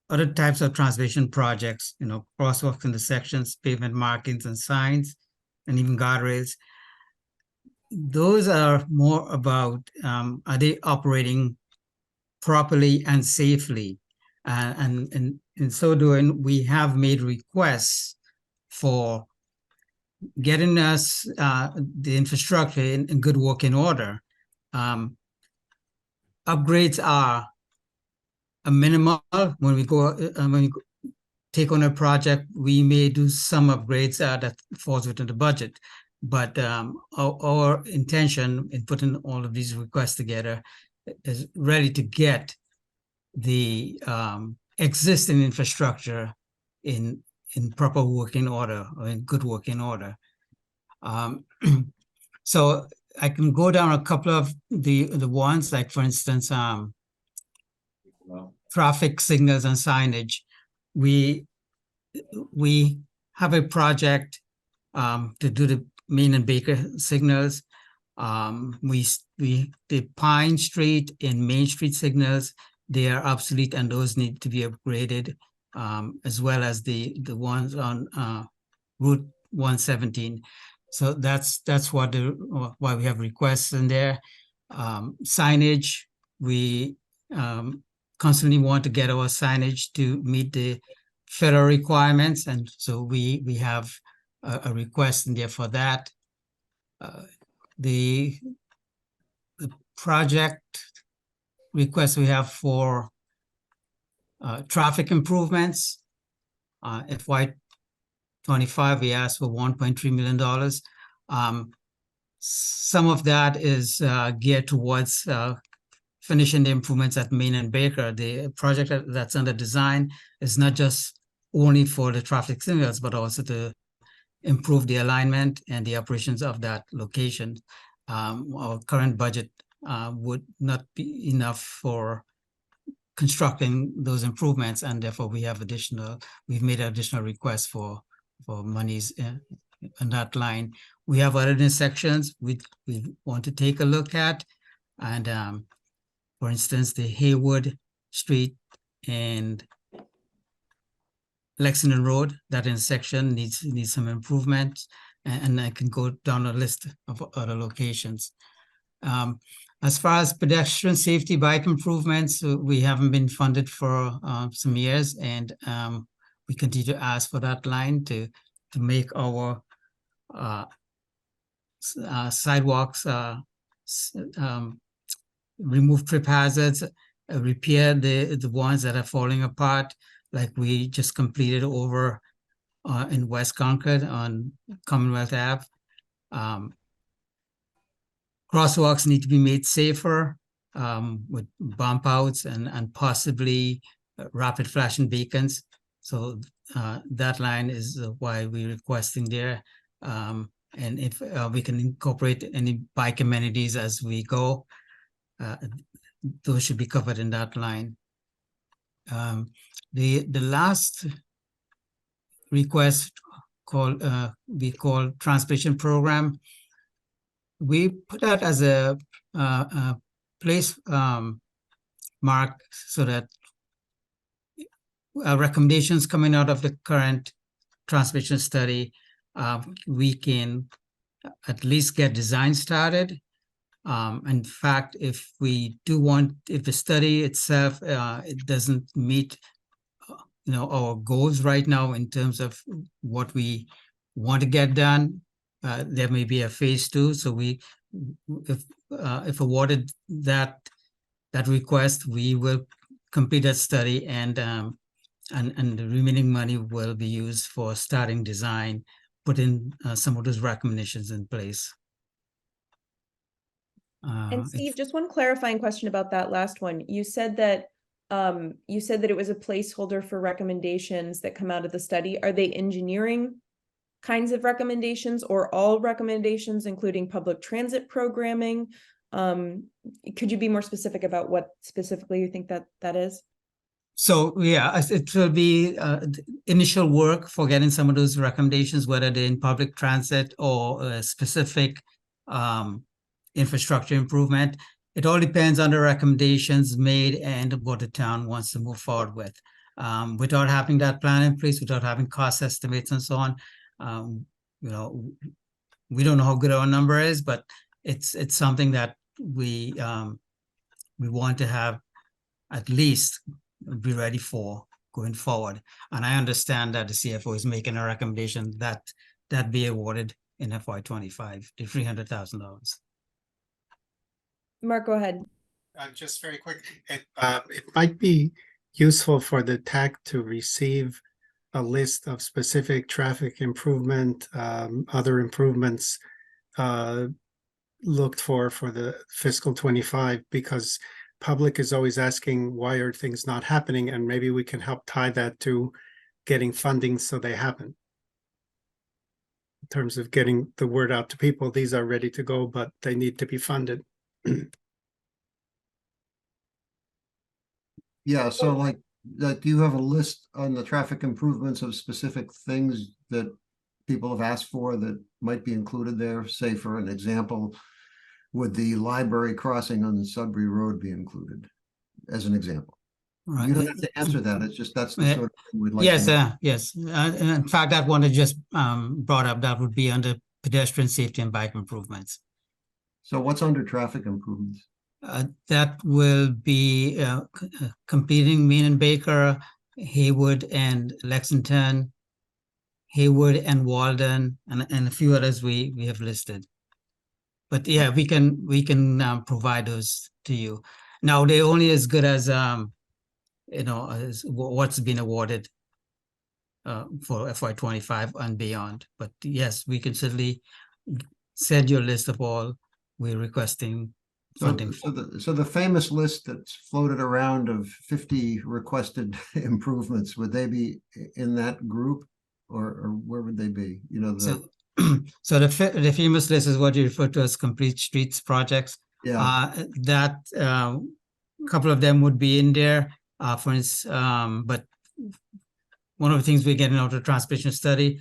other types of transportation projects, crosswalks, intersections, pavement markings and signs, and even guardrails, those are more about are they operating properly and safely? And in so doing, we have made requests for getting us the infrastructure in good working order. Upgrades are a minimal. When we take on a project, we may do some upgrades that falls within the budget. But our intention in putting all of these requests together is ready to get the existing infrastructure in proper working order, or in good working order. So I can go down a couple of the ones, like for instance, traffic signals and signage. We have a project to do the Main and Baker signals. The Pine Street and Main Street signals, they are obsolete and those need to be upgraded, as well as the ones on Route 117. So that's why we have requests in there. Signage, we constantly want to get our signage to meet the federal requirements, and so we have a request in there for that. The project request we have for traffic improvements, FY25, we asked for $1.3 million. Some of that is geared towards finishing the improvements at Main and Baker. The project that's under design is not just only for the traffic signals, but also to improve the alignment and the operations of that location. Our current budget would not be enough for constructing those improvements, and therefore we've made additional requests for monies on that line. We have other intersections we want to take a look at, and for instance, the Haywood Street and Lexington Road, that intersection needs some improvement, and I can go down a list of other locations. As far as pedestrian safety bike improvements, we haven't been funded for some years, and we continue to ask for that line to make our sidewalks, remove trip hazards, repair the ones that are falling apart, like we just completed over in West Concord on Commonwealth Ave. Crosswalks need to be made safer with bump outs and possibly rapid flashing beacons. So that line is why we're requesting there. And if we can incorporate any bike amenities as we go, those should be covered in that line. The last request we call transportation program. We put that as a place mark so that recommendations coming out of the current transportation study, we can at least get design started. In fact, if the study itself it doesn't meet our goals right now in terms of what we want to get done, there may be a phase 2. So if awarded that request, we will complete that study, and the remaining money will be used for starting design, putting some of those recommendations in place. And Steve, just one clarifying question about that last one. You said that it was a placeholder for recommendations that come out of the study. Are they engineering kinds of recommendations, or all recommendations, including public transit programming? Could you be more specific about what specifically you think that is? So yeah, it will be initial work for getting some of those recommendations, whether they're in public transit or specific infrastructure improvement. It all depends on the recommendations made and what the town wants to move forward with. Without having that plan in place, without having cost estimates and so on, we don't know how good our number is, but it's something that we want to have at least be ready for going forward. And I understand that the CFO is making a recommendation that be awarded in FY25, the $300,000. Mark, go ahead. Just very quick, it might be useful for the TAC to receive a list of specific traffic improvement, other improvements looked for the fiscal 25, because public is always asking, why are things not happening? And maybe we can help tie that to getting funding so they happen. In terms of getting the word out to people, these are ready to go, but they need to be funded. Yeah, so like, do you have a list on the traffic improvements of specific things that people have asked for that might be included there? Say, for an example, would the library crossing on the Sudbury Road be included, as an example? Right. You don't have to answer that. It's just that's the sort of thing we'd like. Yes, to know. yes. And in fact, that one I just brought up, that would be under pedestrian safety and bike improvements. So what's under traffic improvements? That will be competing Mean and Baker, Haywood and Lexington, Haywood and Walden, and a few others we have listed. But yeah, we can provide those to you. Now they're only as good as as what's been awarded for FY25 and beyond. But yes, we can certainly send you a list of all we're requesting funding. So the famous list that's floated around of 50 requested improvements, would they be in that group, or where would they be? So the famous list is what you refer to as complete streets projects. Yeah. That couple of them would be in there. For instance, but one of the things we're getting out of the transportation study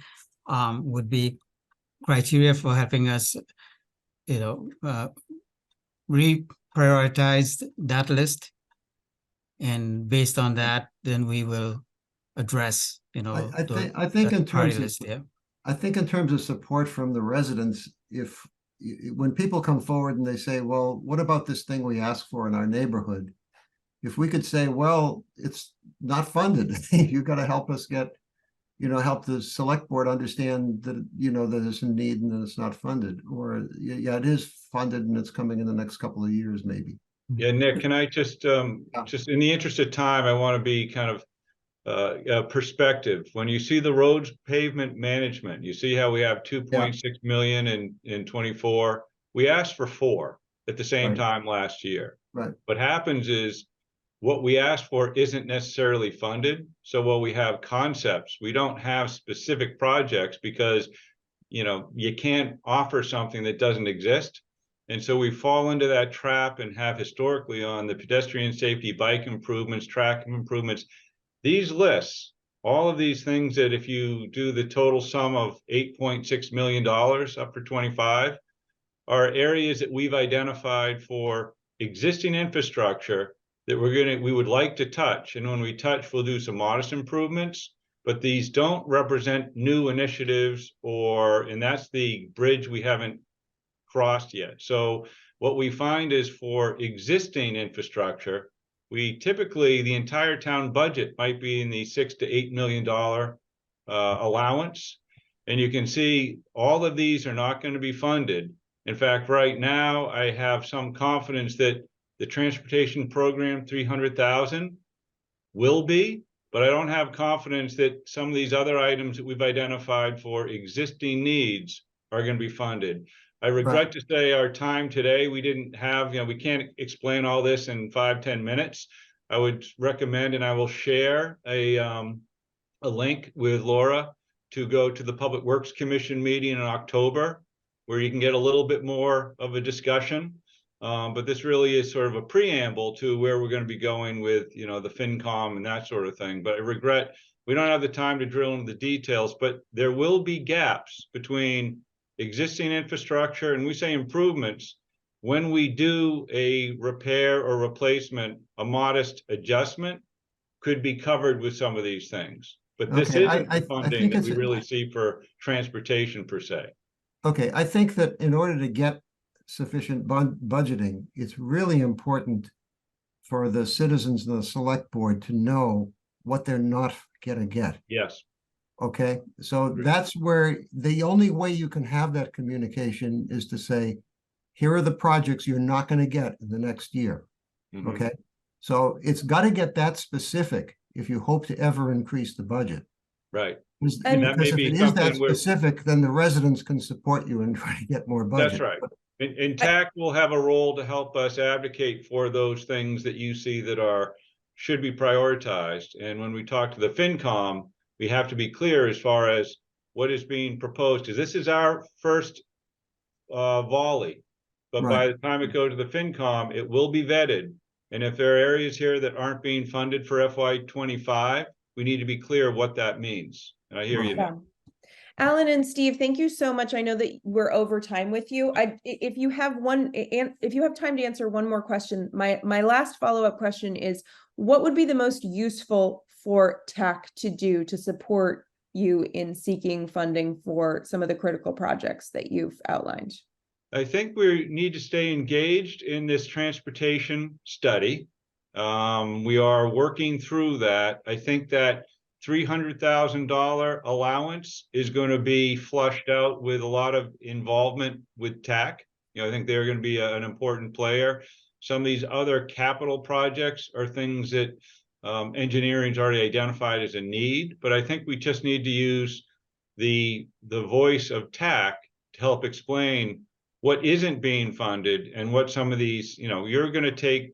would be criteria for helping us, reprioritize that list. And based on that, then we will address, I think in that priority terms of, list there. I think in terms of support from the residents, if when people come forward and they say, well, what about this thing we asked for in our neighborhood? If we could say, well, it's not funded, you got to help us get, help the select board understand that, that there's a need and that it's not funded, or yeah, it is funded and it's coming in the next couple of years, maybe. Yeah, Nick, can I just in the interest of time, I want to be kind of perspective. When you see the roads pavement management, you see how we have 2.6 million in 24. We asked for 4 at the same time last year. Right. What happens is what we asked for isn't necessarily funded. So while we have concepts, we don't have specific projects because, you can't offer something that doesn't exist. And so we fall into that trap and have historically on the pedestrian safety, bike improvements, track improvements, these lists, all of these things that if you do the total sum of $8.6 million up for 25 are areas that we've identified for existing infrastructure that we would like to touch. And when we touch, we'll do some modest improvements, but these don't represent new initiatives and that's the bridge we haven't crossed yet. So what we find is for existing infrastructure, we typically, the entire town budget might be in the $6 to $8 million allowance. And you can see all of these are not going to be funded. In fact, right now, I have some confidence that the transportation program, 300,000 will be, but I don't have confidence that some of these other items that we've identified for existing needs are going to be funded. I regret to say our time today, we didn't have, we can't explain all this in 5-10 minutes. I would recommend, and I will share a link with Laura to go to the Public Works Commission meeting in October, where you can get a little bit more of a discussion. But this really is sort of a preamble to where we're going to be going with, the FinCom and that sort of thing. But I regret we don't have the time to drill into the details, but there will be gaps between existing infrastructure, and we say improvements, when we do a repair or replacement, a modest adjustment could be covered with some of these things. But this isn't the funding that we really see for transportation per se. Okay, I think that in order to get sufficient budgeting, it's really important for the citizens and the select board to know what they're not gonna get. Yes. Okay, so that's where the only way you can have that communication is to say, here are the projects you're not going to get in the next year. Mm-hmm. Okay, so it's got to get that specific if you hope to ever increase the budget. Right. And because if it is that specific, then the residents can support you in trying to get more budget. That's right. And TAC will have a role to help us advocate for those things that you see that should be prioritized. And when we talk to the FinCom, we have to be clear as far as what is being proposed, because this is our first volley. But by the time it goes to the FinCom, it will be vetted. And if there are areas here that aren't being funded for FY25, we need to be clear what that means. And I hear you. Alan and Steve, thank you so much. I know that we're over time with you. If you have time to answer one more question, my last follow-up question is, what would be the most useful for TAC to do to support you in seeking funding for some of the critical projects that you've outlined? I think we need to stay engaged in this transportation study. We are working through that. I think that $300,000 allowance is going to be flushed out with a lot of involvement with TAC. I think they're going to be an important player. Some of these other capital projects are things that engineering's already identified as a need, but I think we just need to use the voice of TAC to help explain what isn't being funded and what some of these, you're going to take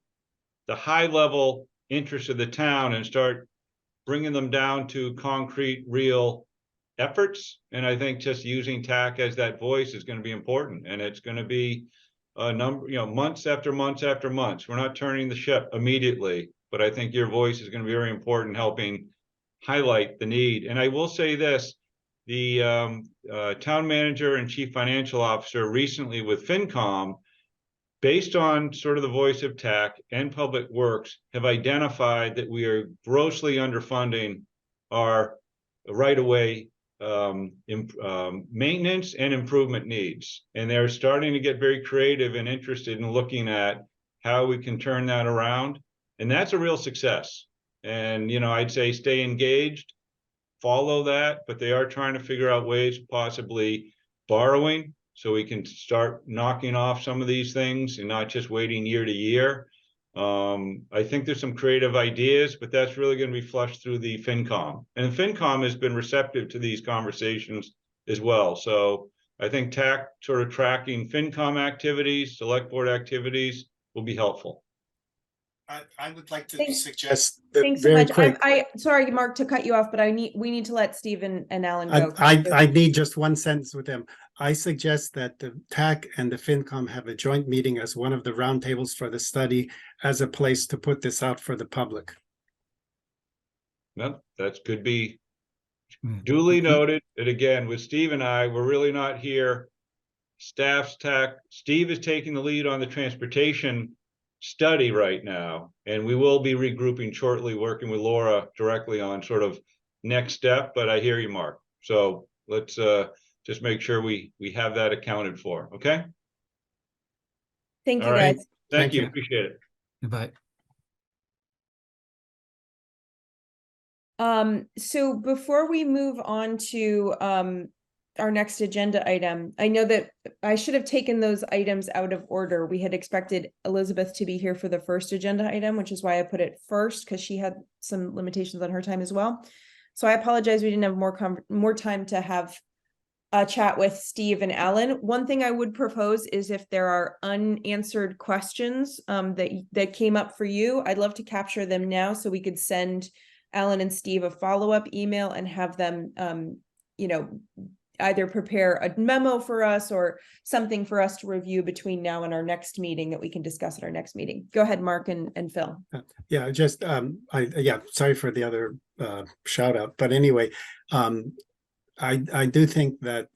the high level interests of the town and start bringing them down to concrete, real efforts. And I think just using TAC as that voice is going to be important. And it's going to be a number, months after months after months. We're not turning the ship immediately. but I think your voice is going to be very important helping highlight the need. And I will say this, the town manager and chief financial officer recently with FinCom, based on sort of the voice of TAC and Public Works, have identified that we are grossly underfunding our right-of-way maintenance and improvement needs. And they're starting to get very creative and interested in looking at how we can turn that around. And that's a real success. And, you know, I'd say stay engaged, follow that, but they are trying to figure out ways of possibly borrowing so we can start knocking off some of these things and not just waiting year to year. I think there's some creative ideas, but that's really going to be flushed through the FinCom. And FinCom has been receptive to these conversations as well. So I think TAC sort of tracking FinCom activities, select board activities will be helpful. I would like to Thanks. suggest that Thanks so very much. quick. I sorry, Mark, to cut you off, but we need to let Steve and Alan go. I need just one sentence with them. I suggest that the TAC and the FinCom have a joint meeting as one of the roundtables for the study as a place to put this out for the public. No, that could be Mm. duly noted. And again, with Steve and I, we're really not here. Staff's TAC, Steve is taking the lead on the transportation study right now, and we will be regrouping shortly, working with Laura directly on sort of next step. But I hear you, Mark. So let's just make sure we have that accounted for. Okay. Thank you, All right. guys. Thank you. you. Appreciate it. Goodbye. So before we move on to our next agenda item, I know that I should have taken those items out of order. We had expected Elizabeth to be here for the first agenda item, which is why I put it first, because she had some limitations on her time as well. So I apologize, we didn't have more time to have a chat with Steve and Alan. One thing I would propose is if there are unanswered questions that came up for you, I'd love to capture them now so we could send Alan and Steve a follow-up email and have them you know, either prepare a memo for us or something for us to review between now and our next meeting that we can discuss at our next meeting. Go ahead, Mark and Phil. Yeah, just sorry for the other shout out, but anyway, I do think that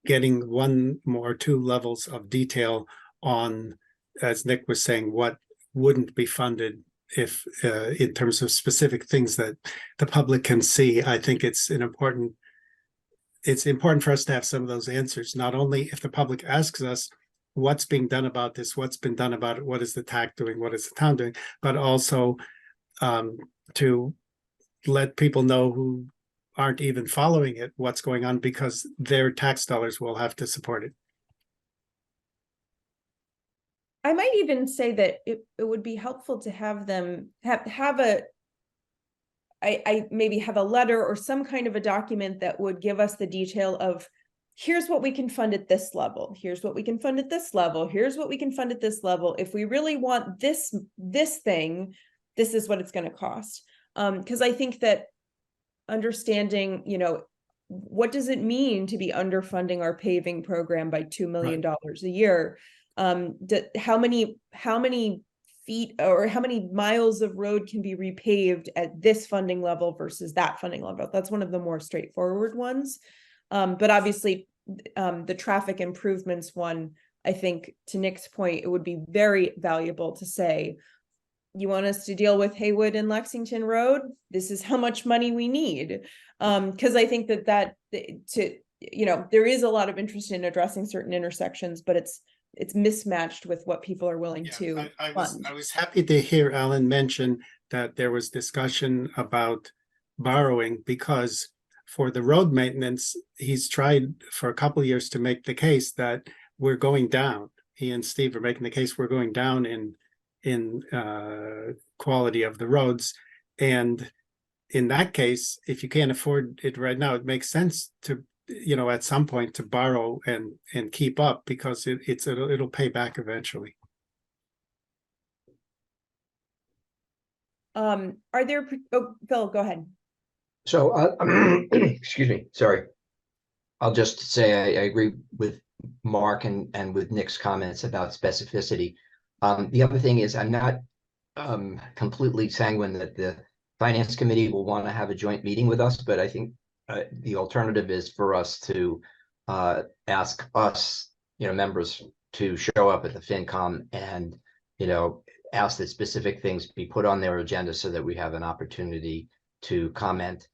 getting one or two levels of detail on, as Nick was saying, what wouldn't be funded if in terms of specific things that the public can see. I think it's important for us to have some of those answers, not only if the public asks us what's being done about this, what's been done about it, what is the TAC doing, what is the town doing, but also to let people know who aren't even following it, what's going on, because their tax dollars will have to support it. I might even say that it would be helpful to have them have a I maybe have a letter or some kind of a document that would give us the detail of here's what we can fund at this level, here's what we can fund at this level, here's what we can fund at this level. If we really want this thing, this is what it's going to cost. Because I think that understanding, you know, what does it mean to be underfunding our paving program by $2 million a year? How many feet or how many miles of road can be repaved at this funding level versus that funding level? That's one of the more straightforward ones. But obviously, the traffic improvements one, I think to Nick's point, it would be very valuable to say, you want us to deal with Haywood and Lexington Road? This is how much money we need. Because I think that you know, there is a lot of interest in addressing certain intersections, but it's mismatched with what people are willing to fund. I was happy to hear Alan mention that there was discussion about borrowing, because for the road maintenance, he's tried for a couple of years to make the case that we're going down. He and Steve are making the case we're going down in quality of the roads. And in that case, if you can't afford it right now, it makes sense to, you know, at some point to borrow and keep up, because it'll pay back eventually. Are there, Phil, go ahead. So, excuse me, sorry. I'll just say I agree with Mark and with Nick's comments about specificity. The other thing is I'm not completely sanguine that the finance committee will want to have a joint meeting with us, but I think the alternative is for us to ask us, members to show up at the FinCom and, ask that specific things be put on their agenda so that we have an opportunity to comment,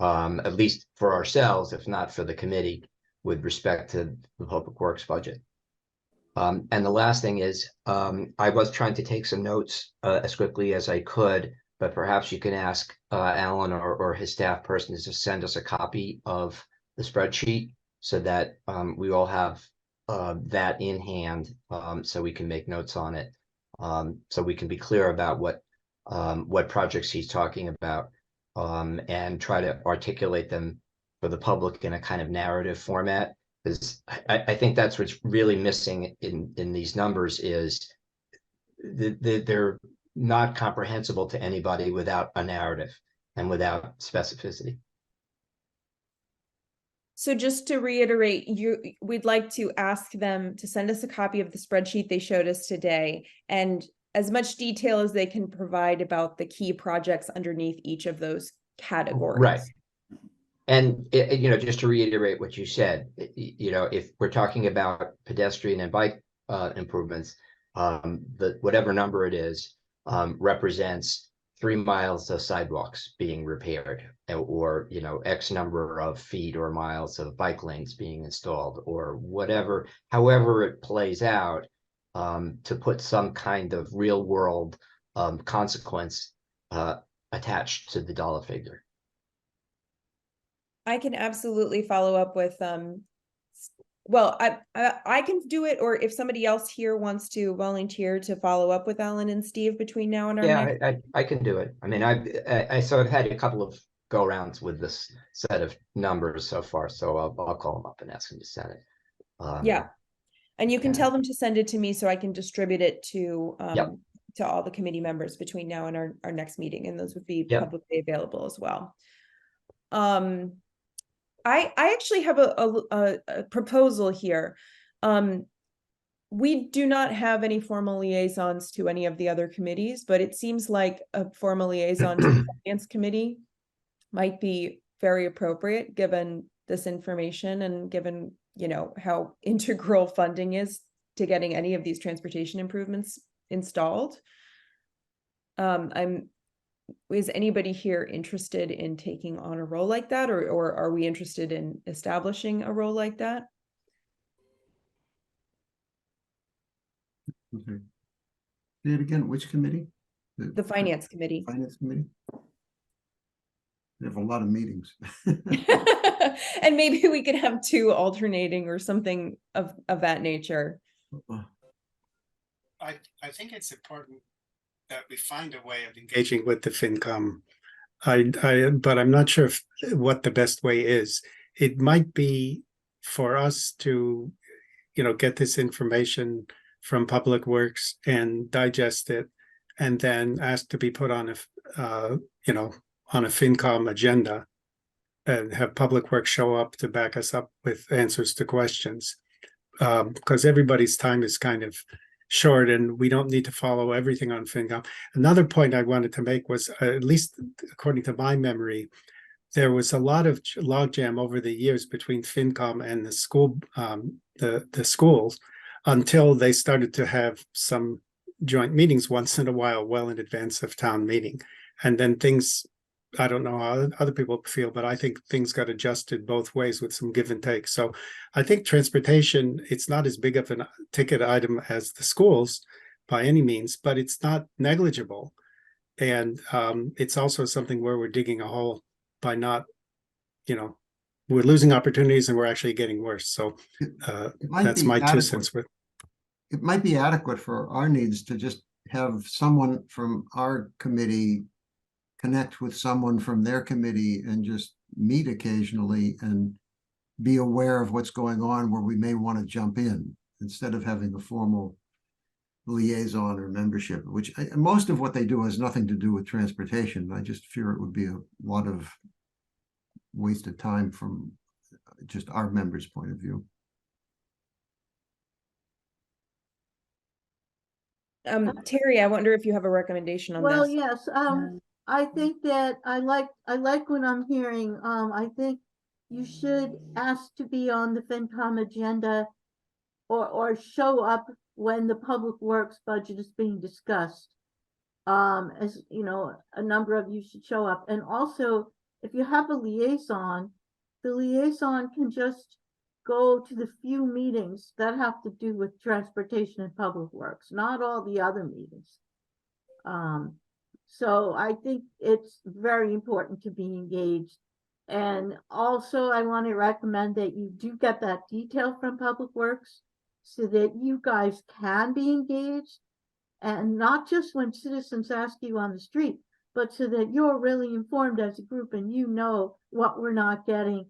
at least for ourselves, if not for the committee, with respect to the Public Works budget. And the last thing is, I was trying to take some notes as quickly as I could, but perhaps you can ask Alan or his staff person to send us a copy of the spreadsheet so that we all have that in hand, so we can make notes on it, so we can be clear about what projects he's talking about, and try to articulate them for the public in a kind of narrative format. Because I think that's what's really missing in these numbers is they're not comprehensible to anybody without a narrative and without specificity. So just to reiterate, we'd like to ask them to send us a copy of the spreadsheet they showed us today, and as much detail as they can provide about the key projects underneath each of those categories. Right. And, just to reiterate what you said, if we're talking about pedestrian and bike improvements, whatever number it is represents 3 miles of sidewalks being repaired, or, X number of feet or miles of bike lanes being installed, or whatever, however it plays out, to put some kind of real world consequence attached to the dollar figure. I can absolutely follow up with well, I can do it, or if somebody else here wants to volunteer to follow up with Alan and Steve between now and our next. Yeah, I can do it. I mean, I've had a couple of go rounds with this set of numbers so far, so I'll call them up and ask them to send it. Yeah, and you can yeah. tell them to send it to me so I can distribute it to Yep. to all the committee members between now and our next meeting, and those would be Yep. publicly available as well. I actually have a proposal here. We do not have any formal liaisons to any of the other committees, but it seems like a formal liaison to the Finance Committee might be very appropriate given this information and given, how integral funding is to getting any of these transportation improvements installed. Is anybody here interested in taking on a role like that, or are we interested in establishing a role like that? Okay. Say it again, which committee? The Finance Committee. Finance Committee? We have a lot of meetings. And maybe we could have 2 alternating or something of that nature. I think it's important that we find a way of engaging with the FinCom. But I'm not sure what the best way is. It might be for us to, get this information from Public Works and digest it, and then ask to be put on a FinCom agenda, and have Public Works show up to back us up with answers to questions. Because everybody's time is kind of short and we don't need to follow everything on FinCom. Another point I wanted to make was, at least according to my memory, there was a lot of logjam over the years between FinCom and the school, the schools, until they started to have some joint meetings once in a while, well in advance of town meeting. And then things, I don't know how other people feel, but I think things got adjusted both ways with some give and take. So I think transportation, it's not as big of a ticket item as the schools by any means, but it's not negligible. And it's also something where we're digging a hole by not, we're losing opportunities and we're actually getting worse. So that's my 2 cents with. It might be adequate for our needs to just have someone from our committee connect with someone from their committee and just meet occasionally and be aware of what's going on where we may want to jump in, instead of having a formal liaison or membership, which most of what they do has nothing to do with transportation. I just fear it would be a lot of wasted time from just our members' point of view. Terry, I wonder if you have a recommendation on Well, this. yes, I think that I like what I'm hearing. I think you should ask to be on the FinCom agenda or show up when the Public Works budget is being discussed. As you know, a number of you should show up. And also, if you have a liaison, the liaison can just go to the few meetings that have to do with transportation and public works, not all the other meetings. So I think it's very important to be engaged. And also I want to recommend that you do get that detail from Public Works so that you guys can be engaged, and not just when citizens ask you on the street, but so that you're really informed as a group and you know what we're not getting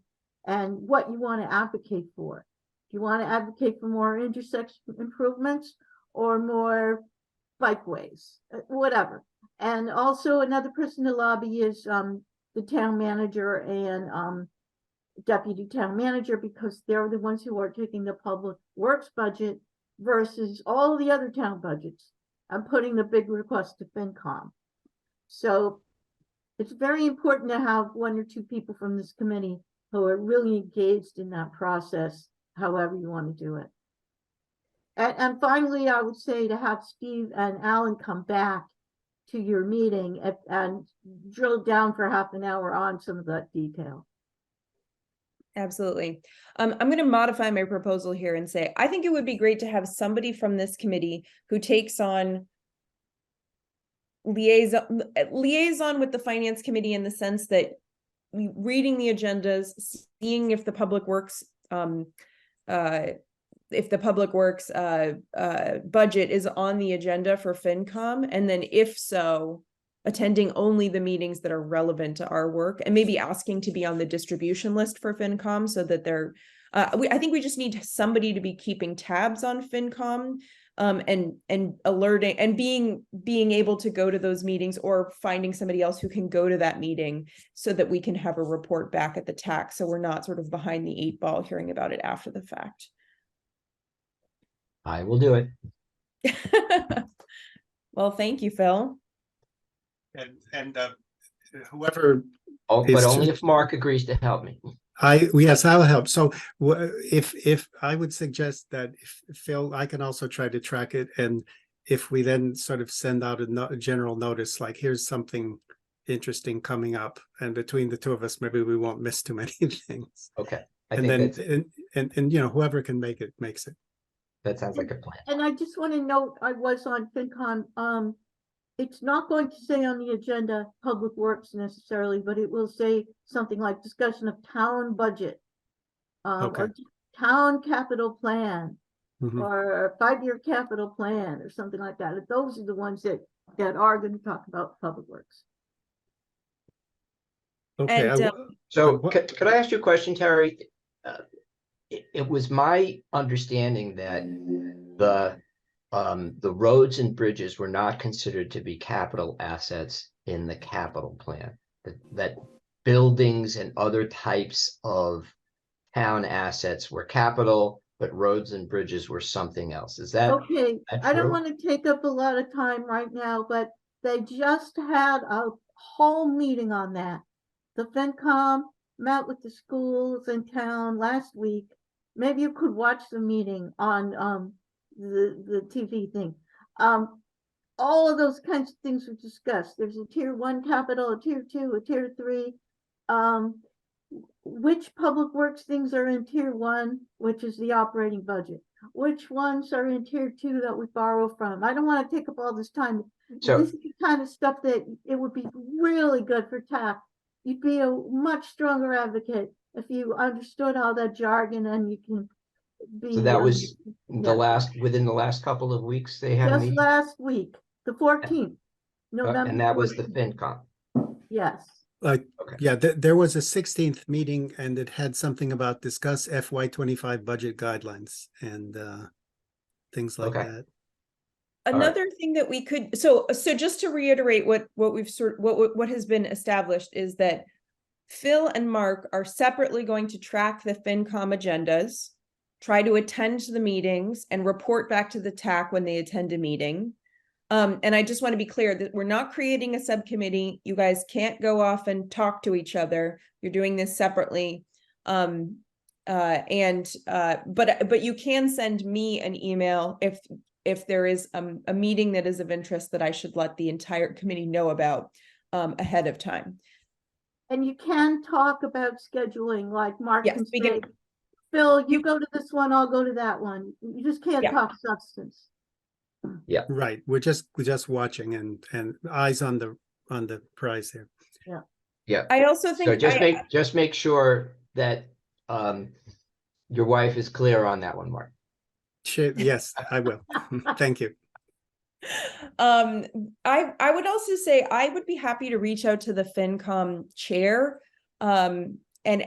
and what you want to advocate for. If you want to advocate for more intersection improvements or more bikeways, whatever. And also another person to lobby is the town manager and deputy town manager, because they're the ones who are taking the Public Works budget versus all the other town budgets and putting the big request to FinCom. So it's very important to have one or two people from this committee who are really engaged in that process, however you want to do it. And finally, I would say to have Steve and Alan come back to your meeting and drill down for half an hour on some of that detail. Absolutely. I'm going to modify my proposal here and say, I think it would be great to have somebody from this committee who takes on liaison with the finance committee, in the sense that reading the agendas, seeing if the Public Works budget is on the agenda for FinCom, and then if so, attending only the meetings that are relevant to our work, and maybe asking to be on the distribution list for FinCom, so that they're I think we just need somebody to be keeping tabs on FinCom, and alerting and being able to go to those meetings, or finding somebody else who can go to that meeting so that we can have a report back at the TAC, so we're not sort of behind the 8 ball hearing about it after the fact. I will do it. Well, thank you, Phil. And whoever, Oh, It's but only just- if Mark agrees to help me. yes, I'll help. So if I would suggest that if Phil, I can also try to track it, and if we then sort of send out a general notice, like here's something interesting coming up, and between the two of us, maybe we won't miss too many things. Okay. I And think then that's, and you know, whoever can make it makes it. that sounds like a plan. And I just want to note, I was on FinCon, it's not going to say on the agenda Public Works necessarily, but it will say something like discussion of town budget, Okay. or town capital plan, Mhm. or 5-year capital plan, or something like that. Those are the ones that are going to talk about Public Works. Okay. And, So what- could I ask you a question, Terry? It was my understanding that the roads and bridges were not considered to be capital assets in the capital plan. That buildings and other types of town assets were capital, but roads and bridges were something else. Is that Okay, I don't true? want to take up a lot of time right now, but they just had a whole meeting on that. The FinCom met with the schools in town last week. Maybe you could watch the meeting on the TV thing. All of those kinds of things were discussed. There's a tier 1 capital, a tier 2, a tier 3. Which public works things are in tier 1, which is the operating budget? Which ones are in tier 2 that we borrow from? I don't want to take up all this time. So- This is the kind of stuff that it would be really good for TAC. You'd be a much stronger advocate if you understood all that jargon, and you can be. So that was yeah. within the last couple of weeks they had a Just meeting? last week, the 14th. November. And that was the 14th. FinCom. Yes. Okay. Yeah, there was a 16th meeting, and it had something about discuss FY25 budget guidelines and things like Okay. that. Another thing that we could, so just to reiterate what we've what has been established is that Phil and Mark are separately going to track the FinCom agendas, try to attend to the meetings, and report back to the TAC when they attend a meeting. And I just want to be clear that we're not creating a subcommittee. You guys can't go off and talk to each other. You're doing this separately. But you can send me an email if there is a meeting that is of interest that I should let the entire committee know about ahead of time. And you can talk about scheduling, like Mark Yes, can we say, can. Phil, you go to this one, I'll go to that one. You just can't Yeah. talk substance. Right, we're just watching and eyes on the prize here. Yeah. I also So think just make sure that your wife is clear on that one, Mark. Yes, I will. Thank you. I would also say I would be happy to reach out to the FinCom chair and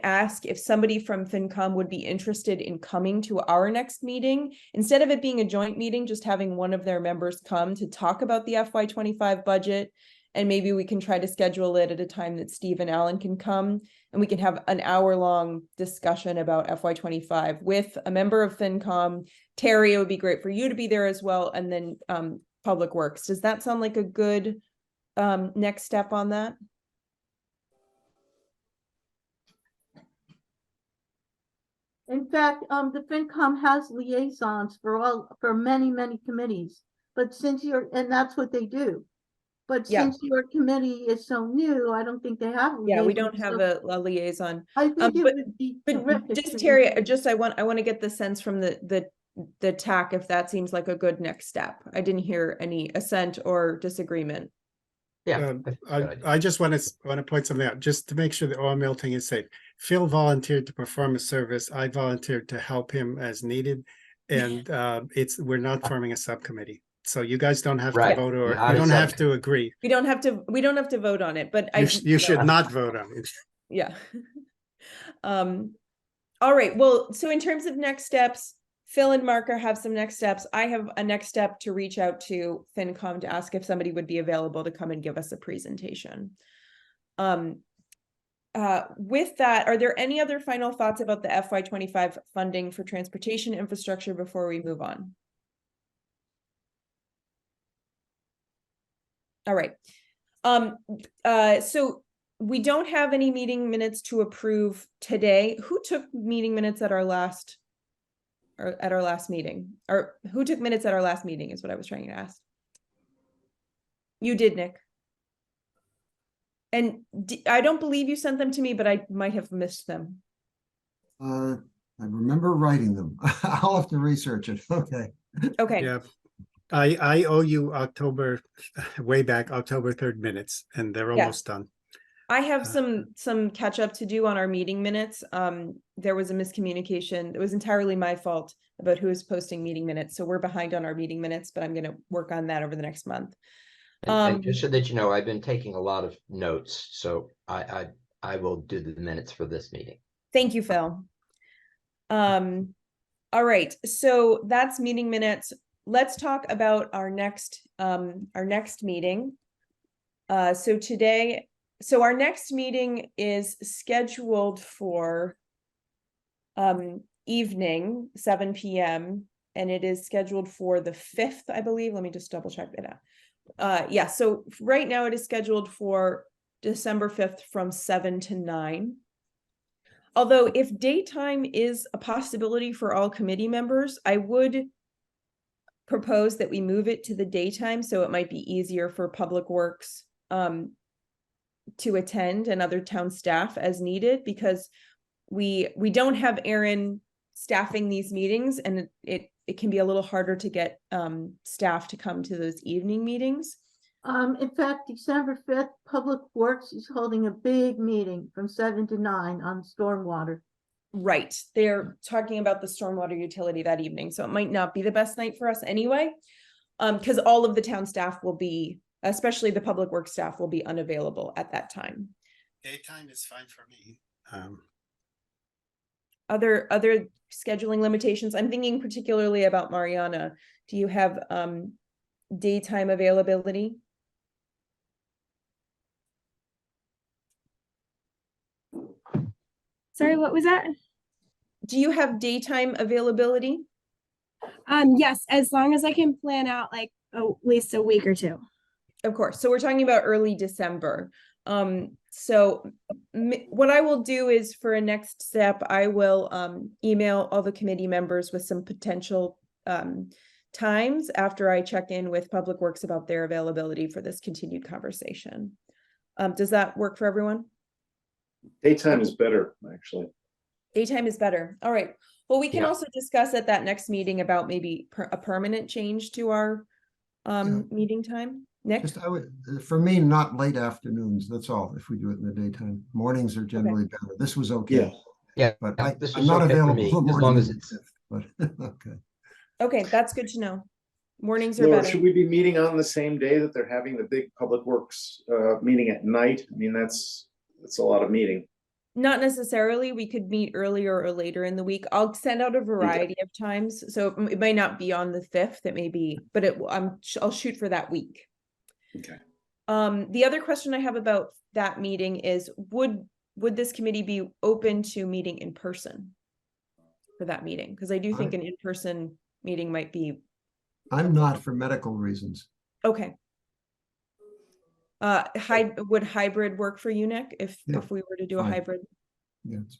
ask if somebody from FinCom would be interested in coming to our next meeting. Instead of it being a joint meeting, just having one of their members come to talk about the FY25 budget. And maybe we can try to schedule it at a time that Steve and Alan can come, and we can have an hour-long discussion about FY25 with a member of FinCom. Terry, it would be great for you to be there as well, and then Public Works. Does that sound like a good next step on that? In fact, the FinCom has liaisons for many committees, but and that's what they do. But Yeah. since your committee is so new, I don't think they have. Yeah, we don't liaisons, have so a liaison. I think it but- would be But terrific. just to Terry, include- I want to get the sense from the TAC if that seems like a good next step. I didn't hear any assent or disagreement. Yeah. I think it's a good idea. I just want to point something out, just to make sure the oil melting is safe. Phil volunteered to perform a service. I volunteered to help him as needed. And we're not forming a subcommittee. So you guys don't have to Right. vote, or Not you a don't have to subcommittee. agree. We don't have to vote on it, but You should not vote on it. Yeah. All right. Well, so in terms of next steps, Phil and Mark have some next steps. I have a next step to reach out to FinCom to ask if somebody would be available to come and give us a presentation. With that, are there any other final thoughts about the FY25 funding for transportation infrastructure before we move on? All right. So we don't have any meeting minutes to approve today. Who took meeting minutes at our last meeting? Or who took minutes at our last meeting is what I was trying to ask. You did, Nick. And I don't believe you sent them to me, but I might have missed them. I remember writing them. I'll have to research it. Okay. Okay. Yeah. I owe you way back October 3rd minutes, and they're almost done. I have some catch up to do on our meeting minutes. There was a miscommunication. It was entirely my fault about who is posting meeting minutes. So we're behind on our meeting minutes, but I'm going to work on that over the next month. And just so that you know, I've been taking a lot of notes, so I will do the minutes for this meeting. Thank you, Phil. All right, so that's meeting minutes. Let's talk about our next meeting. So our next meeting is scheduled for evening, 7 p.m. and it is scheduled for the 5th, I believe. Let me just double check that out. Yeah, so right now it is scheduled for December 5th from 7 to 9. Although if daytime is a possibility for all committee members, I would propose that we move it to the daytime, so it might be easier for Public Works to attend and other town staff as needed, because we don't have Aaron staffing these meetings, and it can be a little harder to get staff to come to those evening meetings. In fact, December 5th, Public Works is holding a big meeting from 7 to 9 on stormwater. Right. They're talking about the stormwater utility that evening. So it might not be the best night for us anyway, because all of the town staff will be, especially the Public Works staff, will be unavailable at that time. Daytime is fine for me. Other scheduling limitations, I'm thinking particularly about Mariana. Do you have daytime availability? Sorry, what was that? Do you have daytime availability? Yes, as long as I can plan out like at least a week or two. Of course. So we're talking about early December. So what I will do is for a next step, I will email all the committee members with some potential times after I check in with Public Works about their availability for this continued conversation. Does that work for everyone? Daytime is better, actually. Daytime is better. All right. Well, we can Yeah. also discuss at that next meeting about maybe a permanent change to our meeting time. Nick? Just, for me, not late afternoons, that's all, if we do it in the daytime. Mornings are generally better. This was okay. Yeah, But this I'm was not okay for available me, the as morning long of as the it's, 5th, but, okay. Okay, that's good to know. Mornings are Laura, better. should we be meeting on the same day that they're having the big Public Works meeting at night? I mean, that's a lot of meeting. Not necessarily. We could meet earlier or later in the week. I'll send out a variety of times. So it may not be on the 5th. It may be, but I'll shoot for that week. Okay. The other question I have about that meeting is, would this committee be open to meeting in person for that meeting? Because I do think an in-person meeting might be. I'm not for medical reasons. Okay. Would hybrid work for you, Nick, if we were to do a Fine. hybrid? Yes.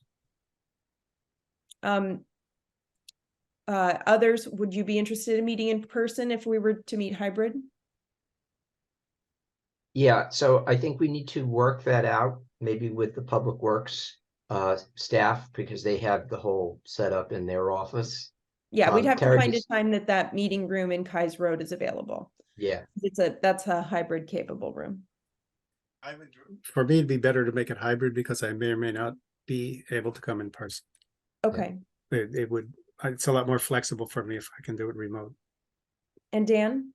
Others, would you be interested in meeting in person if we were to meet hybrid? yeah, so I think we need to work that out, maybe with the Public Works staff, because they have the whole setup in their office. Yeah, we'd have to Terry find a just- time that meeting room in Kai's Road is available. Yeah, That's a hybrid capable room. For me, it'd be better to make it hybrid because I may or may not be able to come in person. Okay. It's a lot more flexible for me if I can do it remote. And Dan?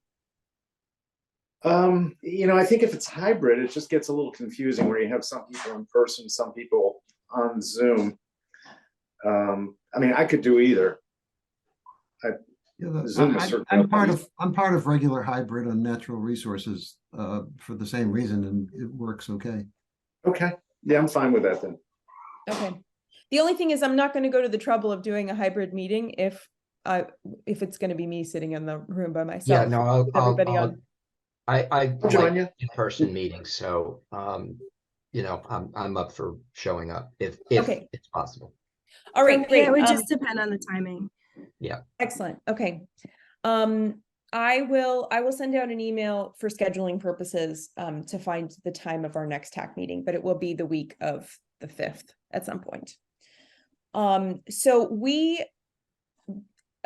I think if it's hybrid, it just gets a little confusing where you have some people in person, some people on Zoom. I mean, I could do either. Zoom is certainly I'm part of regular hybrid on natural resources for the same reason, and it works okay. Okay. Yeah, I'm fine with that then. Okay. The only thing is I'm not going to go to the trouble of doing a hybrid meeting if it's going to be me sitting in the room by myself. yeah, no, I join like you. in-person meetings, so I'm up for showing up if Okay. it's possible. All right, For me, great. it would just depend on the timing. Yeah. Excellent. Okay. I will send out an email for scheduling purposes to find the time of our next TAC meeting, but it will be the week of the 5th at some point. So we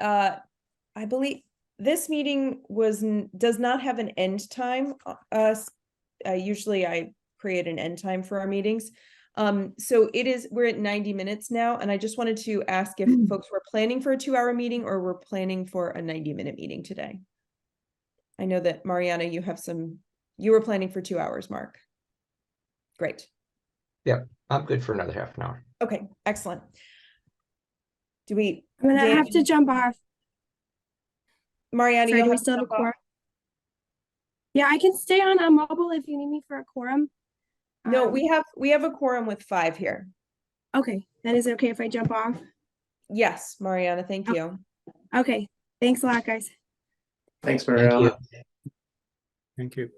I believe this meeting does not have an end time. Usually I create an end time for our meetings. So we're at 90 minutes now, and I just wanted to ask if folks were planning for a 2-hour meeting or we're planning for a 90-minute meeting today. I know that Mariana, you were planning for 2 hours, Mark. Great. Yeah, I'm good for another half an hour. Okay, excellent. I'm gonna have to jump off. Mariana, Sorry, you'll do we have to still have a jump off. quorum? Yeah, I can stay on mobile if you need me for a quorum. No, we have a quorum with 5 here. Okay, then is it okay if I jump off? Yes, Mariana, thank you. Okay, thanks a lot, guys. Thanks, Thank Mariana. you. Thank you.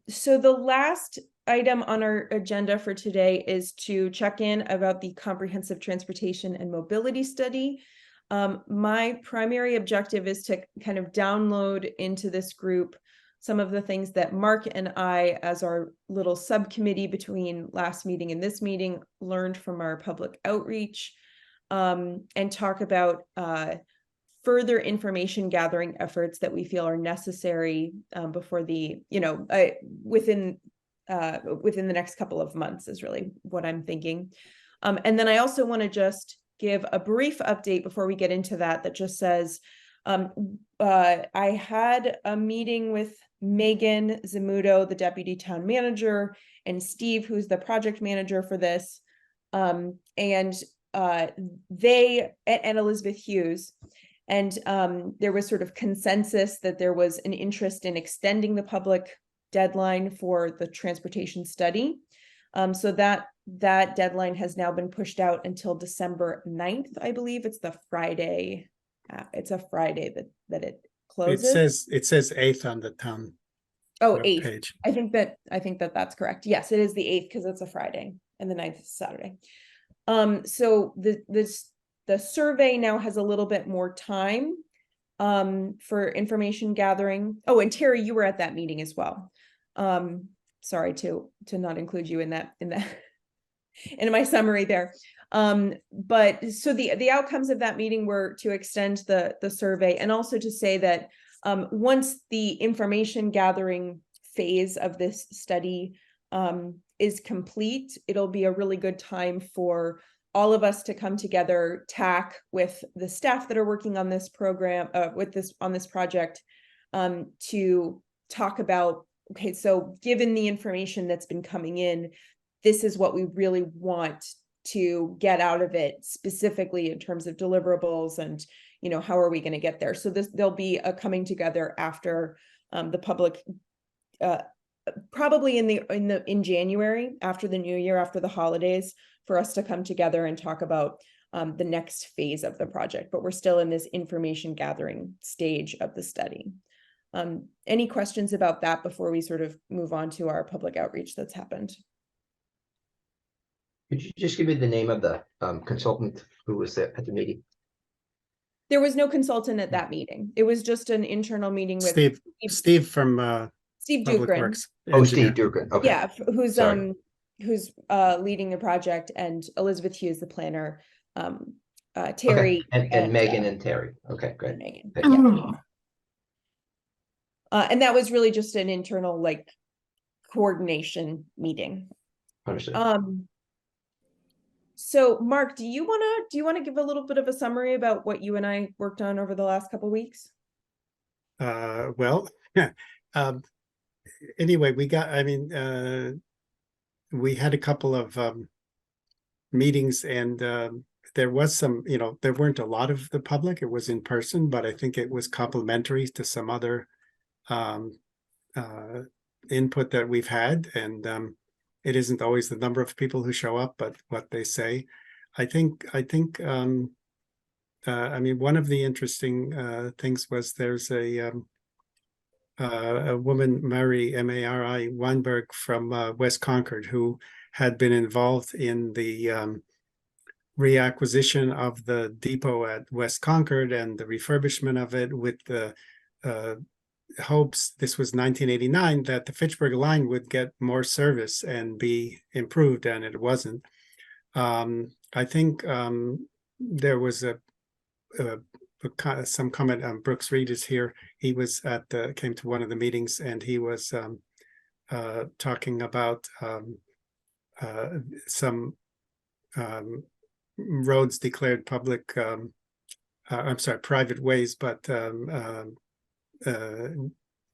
So the last item on our agenda for today is to check in about the comprehensive transportation and mobility study. My primary objective is to kind of download into this group some of the things that Mark and I, as our little subcommittee between last meeting and this meeting, learned from our public outreach, and talk about further information gathering efforts that we feel are necessary before within the next couple of months is really what I'm thinking. And then I also want to just give a brief update before we get into that just says, I had a meeting with Megan Zamudo, the deputy town manager, and Steve, who's the project manager for this, and Elizabeth Hughes. And there was sort of consensus that there was an interest in extending the public deadline for the transportation study. So that deadline has now been pushed out until December 9th, I believe. It's the Friday it's a Friday that it It closes. says 8th on the town Oh, web 8th. page. I think that that's correct. Yes, it is the 8th because it's a Friday and the 9th is Saturday. So the survey now has a little bit more time for information gathering. Oh, and Terry, you were at that meeting as well. Sorry to not include you in that in my summary there. But so the outcomes of that meeting were to extend the survey and also to say that once the information gathering phase of this study is complete, it'll be a really good time for all of us to come together, TAC with the staff that are working on this program, on this project, to talk about, okay, so given the information that's been coming in, this is what we really want to get out of it, specifically in terms of deliverables and, you know, how are we going to get there? So there'll be a coming together after the public, probably in January, after the new year, after the holidays, for us to come together and talk about the next phase of the project. But we're still in this information gathering stage of the study. Any questions about that before we sort of move on to our public outreach that's happened? Could you just give me the name of the consultant who was there at the meeting? There was no consultant at that meeting. It was just an internal meeting with Steve from Steve Public Dukran. Works. Oh, engineer. Steve Dukran. Okay. Yeah, who's Sorry. leading the project, and Elizabeth Hughes, the planner, Okay. Terry And Megan and Terry. Okay, great. and Megan. Thank you. Yeah. And that was really just an internal like coordination meeting. Understood. So Mark, do you wanna give a little bit of a summary about what you and I worked on over the last couple of weeks? Well, anyway, we had a couple of meetings, and there was some, there weren't a lot of the public. It was in person, but I think it was complementary to some other input that we've had. And it isn't always the number of people who show up, but what they say. I think one of the interesting things was there's a woman, Mary Weinberg from West Concord, who had been involved in the reacquisition of the depot at West Concord and the refurbishment of it with the hopes, this was 1989, that the Fitchburg line would get more service and be improved, and it wasn't. I think there was some comment. Brooks Reed is here. He was came to one of the meetings, and he was talking about some roads declared public. Private ways, but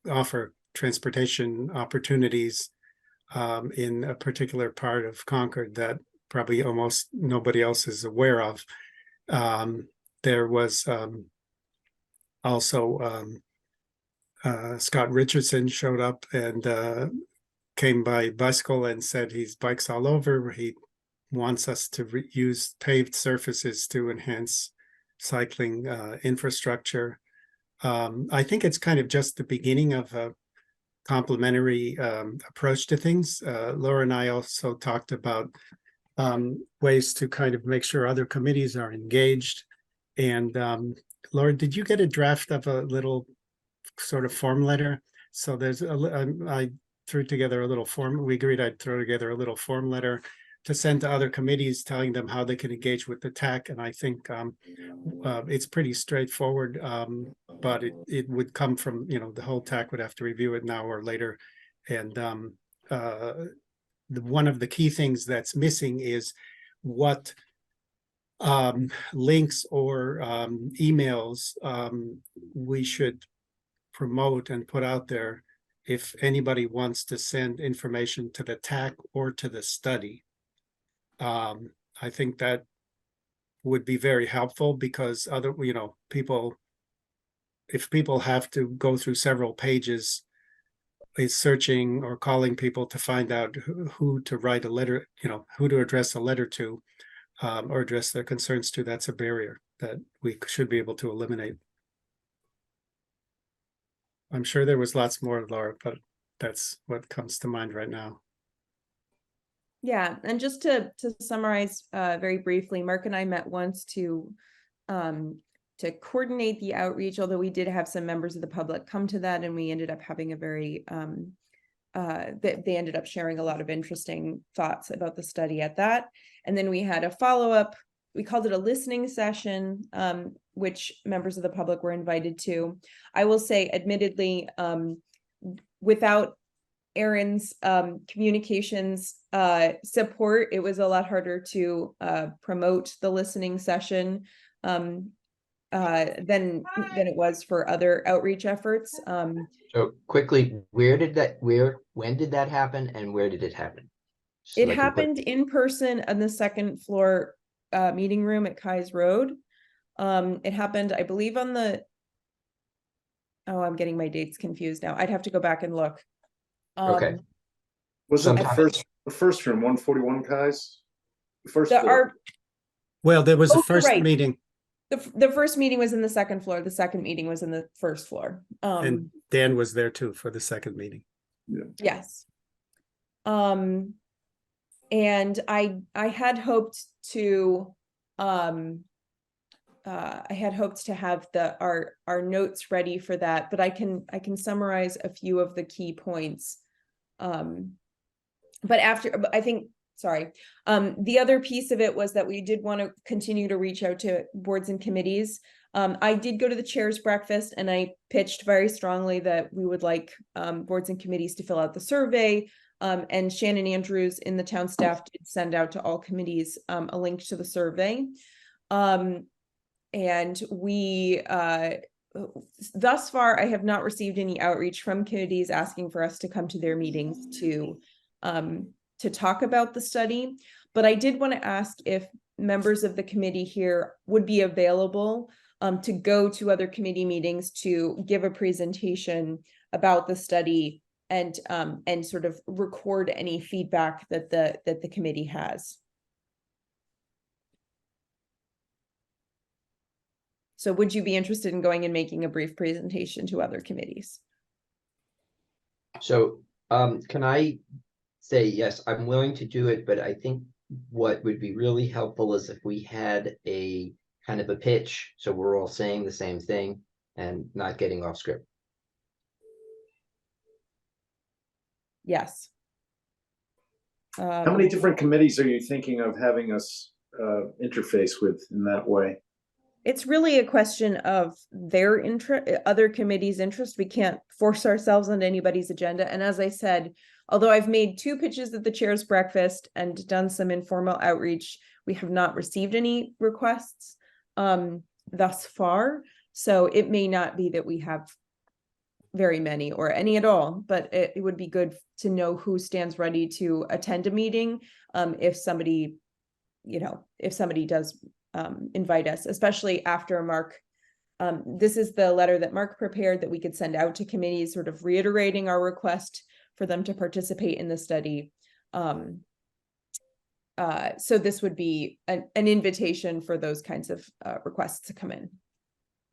offer transportation opportunities in a particular part of Concord that probably almost nobody else is aware of. There was also Scott Richardson showed up and came by bicycle and said he's bikes all over. He wants us to use paved surfaces to enhance cycling infrastructure. I think it's kind of just the beginning of a complementary approach to things. Laura and I also talked about ways to kind of make sure other committees are engaged. And Laura, did you get a draft of a little sort of form letter? So I threw together a little form. We agreed I'd throw together a little form letter to send to other committees, telling them how they can engage with the TAC. And I think it's pretty straightforward, but it would come from, the whole TAC would have to review it now or later. And one of the key things that's missing is what links or emails we should promote and put out there if anybody wants to send information to the TAC or to the study. I think that would be very helpful, because if people have to go through several pages is searching or calling people to find out who to write a letter, who to address a letter to, or address their concerns to, that's a barrier. that we should be able to eliminate. I'm sure there was lots more, Laura, but that's what comes to mind right now. Yeah, and just to summarize very briefly, Mark and I met once to coordinate the outreach, although we did have some members of the public come to that, and we ended up having a very they ended up sharing a lot of interesting thoughts about the study at that. And then we had a follow-up, we called it a listening session, which members of the public were invited to. I will say, admittedly, without Aaron's communications support, it was a lot harder to promote the listening session than it was for other outreach efforts. So quickly, when did that happen and where did it happen? So It I can put- happened in person on the second floor meeting room at Kai's Road. It happened, I believe, on the, oh, I'm getting my dates confused now. I'd have to go back and look. Okay. Was it the Sometime- first room, 141 Kai's? The first floor. Our, Well, there was Oh, a first right. meeting, the first meeting was in the second floor. The second meeting was in the first floor. and Dan was there too for the second meeting. Yes. And I had hoped to have our notes ready for that, but I can summarize a few of the key points. But I think, sorry, the other piece of it was that we did want to continue to reach out to boards and committees. I did go to the chair's breakfast and I pitched very strongly that we would like boards and committees to fill out the survey. And Shannon Andrews in the town staff did send out to all committees a link to the survey. And we, thus far, I have not received any outreach from committees asking for us to come to their meetings to talk about the study. But I did want to ask if members of the committee here would be available to go to other committee meetings to give a presentation about the study and sort of record any feedback that the committee has. So would you be interested in going and making a brief presentation to other committees? So, can I say, yes, I'm willing to do it, but I think what would be really helpful is if we had a kind of a pitch, so we're all saying the same thing and not getting off script. Yes. How many different committees are you thinking of having us interface with in that way? It's really a question of their interest, other committees' interest. We can't force ourselves on anybody's agenda. And as I said, although I've made 2 pitches at the chair's breakfast and done some informal outreach, we have not received any requests thus far. So it may not be that we have very many or any at all, but it would be good to know who stands ready to attend a meeting if somebody, if somebody does invite us, especially after Mark. This is the letter that Mark prepared that we could send out to committees, sort of reiterating our request for them to participate in the study. So this would be an invitation for those kinds of requests to come in.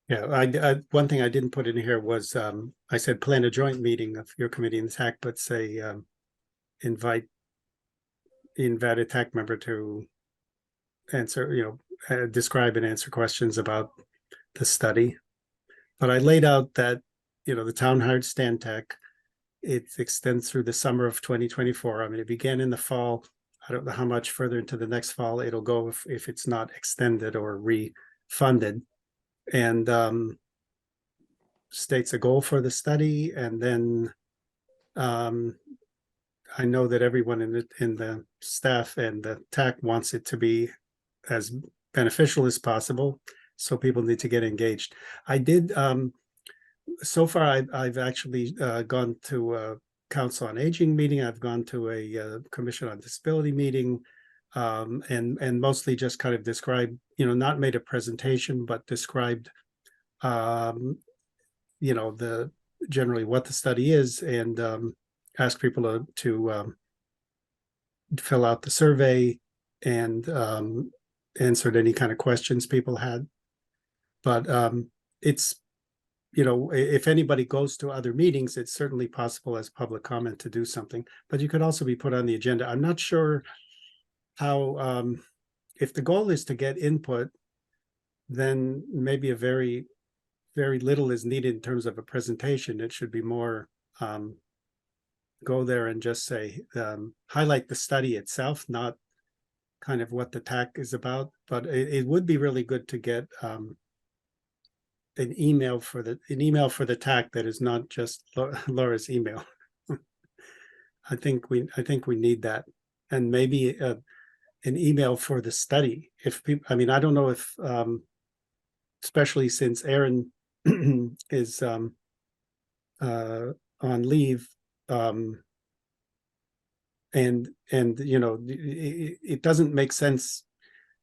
Yeah, I one thing I didn't put in here was I said plan a joint meeting of your committee and TAC, but say invite a TAC member to answer, describe and answer questions about the study. But I laid out that the town hired Stan Tech. It extends through the summer of 2024. I mean, it began in the fall. I don't know how much further into the next fall it'll go if it's not extended or refunded. And states a goal for the study, and then I know that everyone in the staff and the TAC wants it to be as beneficial as possible, so people need to get engaged. I did so far. I've actually gone to a Council on Aging meeting. I've gone to a Commission on Disability meeting. And mostly just kind of described, not made a presentation, but described, the generally what the study is, and ask people to fill out the survey and answered any kind of questions people had. But it's, you know, if anybody goes to other meetings, it's certainly possible as public comment to do something, but you could also be put on the agenda. I'm not sure how, if the goal is to get input, then maybe very little is needed in terms of a presentation. It should be more, go there and just say, highlight the study itself, not kind of what the TAC is about, but it would be really good to get an email for the TAC that is not just Laura's email. I think we need that, and maybe an email for the study. If people, I mean, I don't know if, especially since Aaron is on leave, and you know, it doesn't make sense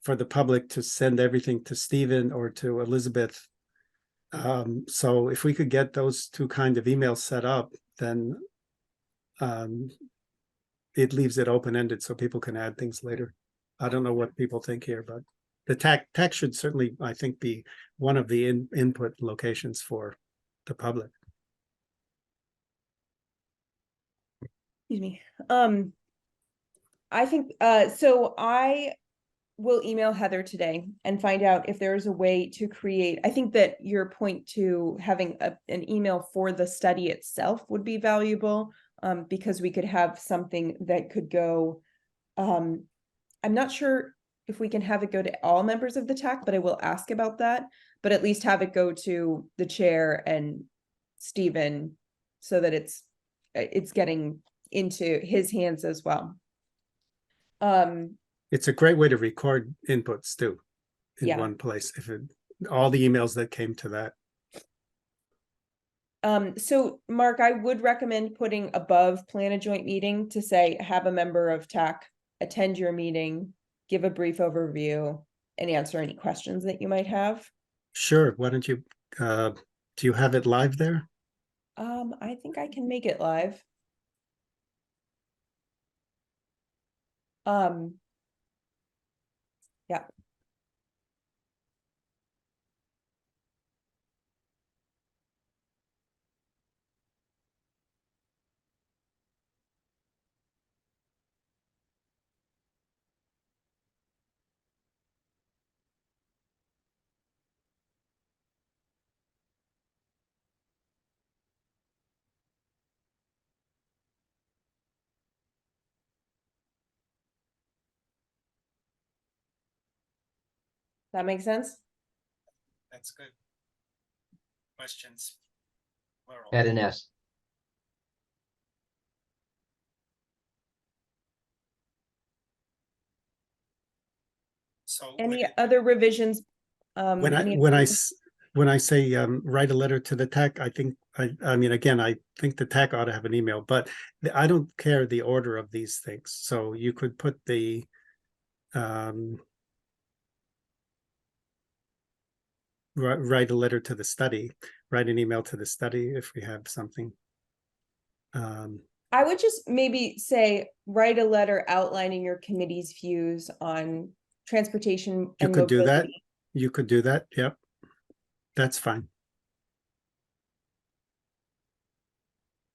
for the public to send everything to Stephen or to Elizabeth. So if we could get those two kind of emails set up, then it leaves it open-ended so people can add things later. I don't know what people think here, but the TAC should certainly, I think, be one of the input locations for the public. Excuse me. I think, so I will email Heather today and find out if there's a way to create, I think that your point to having an email for the study itself would be valuable, because we could have something that could go, I'm not sure if we can have it go to all members of the TAC, but I will ask about that, but at least have it go to the chair and Stephen so that it's getting into his hands as well. It's a great way to record inputs too, in Yeah. one place, all the emails that came to that. So Mark, I would recommend putting above plan a joint meeting to say, have a member of TAC attend your meeting, give a brief overview, and answer any questions that you might have. Sure, why don't you, do you have it live there? I think I can make it live. Yeah. That makes sense? That's good. Questions? Plural. Add an S. So Any other revisions? When any- I say write a letter to the TAC, I think I mean, again, I think the TAC ought to have an email, but I don't care the order of these things. So you could put the write a letter to the study, write an email to the study if we have something. I would just maybe say, write a letter outlining your committee's views on transportation You and could do that. mobility. You could do that. Yep. That's fine.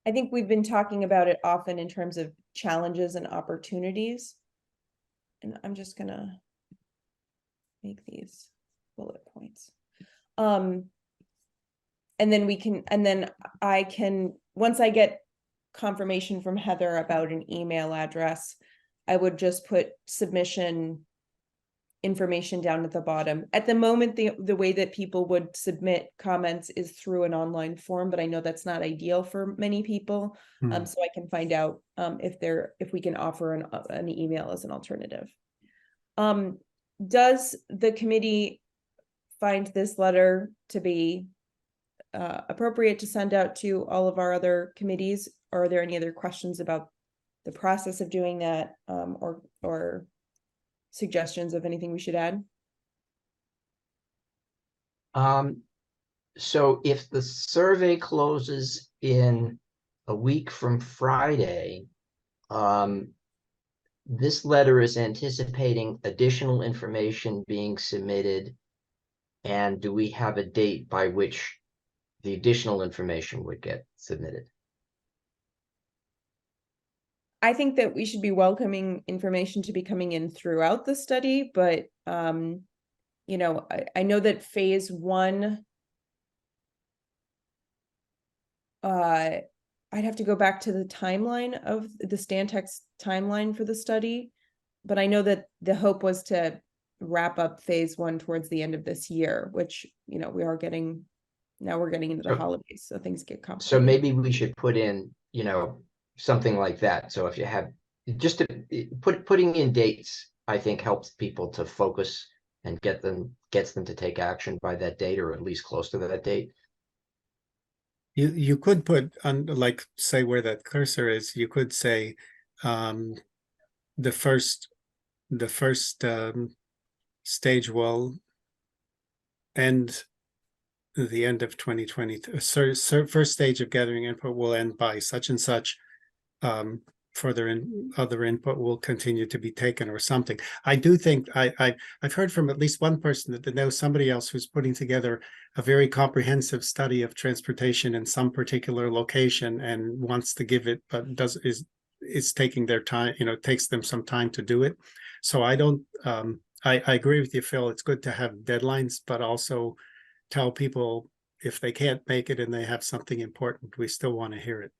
I think we've been talking about it often in terms of challenges and opportunities. And I'm just gonna make these bullet points. And then I can, once I get confirmation from Heather about an email address, I would just put submission information down at the bottom. At the moment, the way that people would submit comments is through an online form, but I know that's not ideal for many people. So I can find out if we can offer an email as an alternative. Does the committee find this letter to be appropriate to send out to all of our other committees? Or are there any other questions about the process of doing that, or suggestions of anything we should add? So if the survey closes in a week from Friday, this letter is anticipating additional information being submitted And do we have a date by which the additional information would get submitted? I think that we should be welcoming information to be coming in throughout the study, but you know, I know that phase one, I'd have to go back to the timeline of the Stantec's timeline for the study, but I know that the hope was to wrap up phase one towards the end of this year, which, you know, we're getting into the So- holidays, so things get So complicated. maybe we should put in, you know, something like that. So if you have just to putting in dates, I think helps people to focus and gets them to take action by that date, or at least close to that date. You could put on, like, say where that cursor is, you could say the first stage will end the end of 2020. First stage of gathering input will end by such and such. Other input will continue to be taken, or something. I do think I've heard from at least one person that they know somebody else who's putting together a very comprehensive study of transportation in some particular location and wants to give it, but is taking their time, you know, takes them some time to do it. So I don't I agree with you, Phil. It's good to have deadlines, but also tell people if they can't make it and they have something important, we still want to hear it.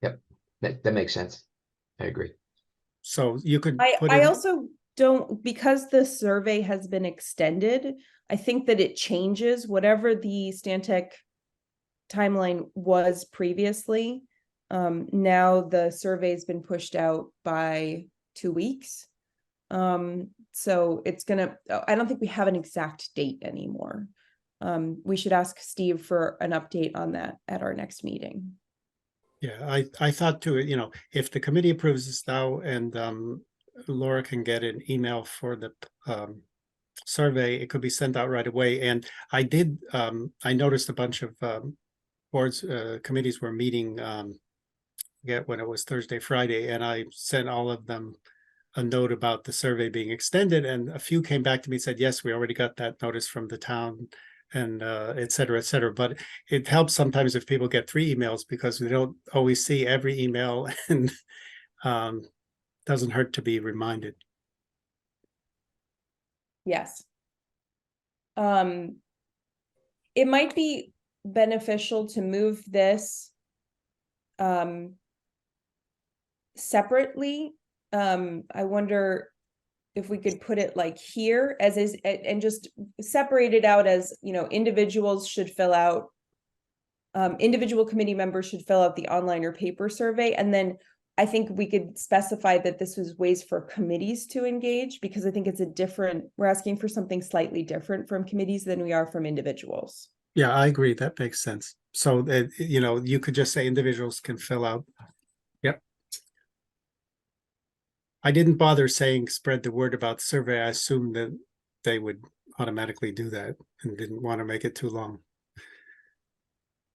Yep, that makes sense. I agree. So you could put I in, also don't, because the survey has been extended, I think that it changes whatever the Stantec timeline was previously. Now the survey's been pushed out by 2 weeks. So it's gonna, I don't think we have an exact date anymore. We should ask Steve for an update on that at our next meeting. yeah, I thought too, you know, if the committee approves this now and Laura can get an email for the survey, it could be sent out right away. And I noticed a bunch of boards, committees were meeting when it was Thursday, Friday, and I sent all of them a note about the survey being extended, and a few came back to me and said, yes, we already got that notice from the town, and et cetera, et cetera. But it helps sometimes if people get 3 emails, because we don't always see every email, and doesn't hurt to be reminded. Yes. It might be beneficial to move this separately. I wonder if we could put it like here as is, and just separate it out as, you know, individuals should fill out, individual committee members should fill out the online or paper survey. And then I think we could specify that this was ways for committees to engage, because I think it's we're asking for something slightly different from committees than we are from individuals. Yeah, I agree. That makes sense. So that, you know, you could just say individuals can fill out. Yep. I didn't bother saying spread the word about the survey. I assumed that they would automatically do that and didn't want to make it too long.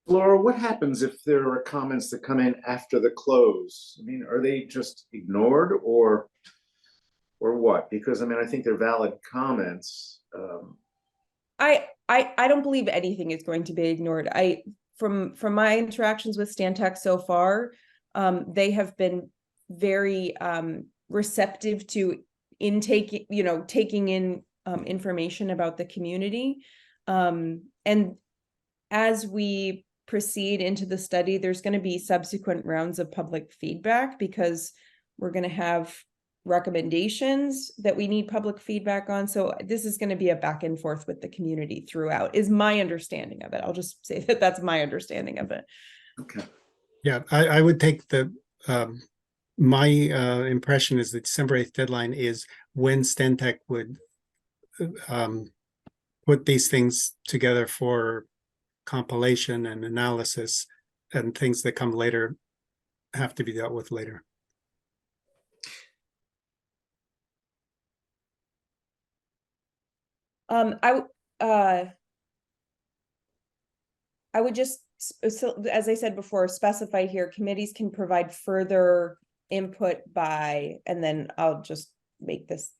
Laura, what happens if there are comments that come in after the close? I mean, are they just ignored or what? Because I mean, I think they're valid comments. I don't believe anything is going to be ignored. From my interactions with Stantec so far, they have been very receptive to taking in information about the community. And as we proceed into the study, there's going to be subsequent rounds of public feedback, because we're going to have recommendations that we need public feedback on. So this is going to be a back and forth with the community throughout, is my understanding of it. I'll just say that that's my understanding of it. Okay. Yeah, I would take my impression is the December 8th deadline is when Stantec would put these things together for compilation and analysis, and things that come later have to be dealt with later. I would just, so, as I said before, specify here, committees can provide further input by, and then I'll just make this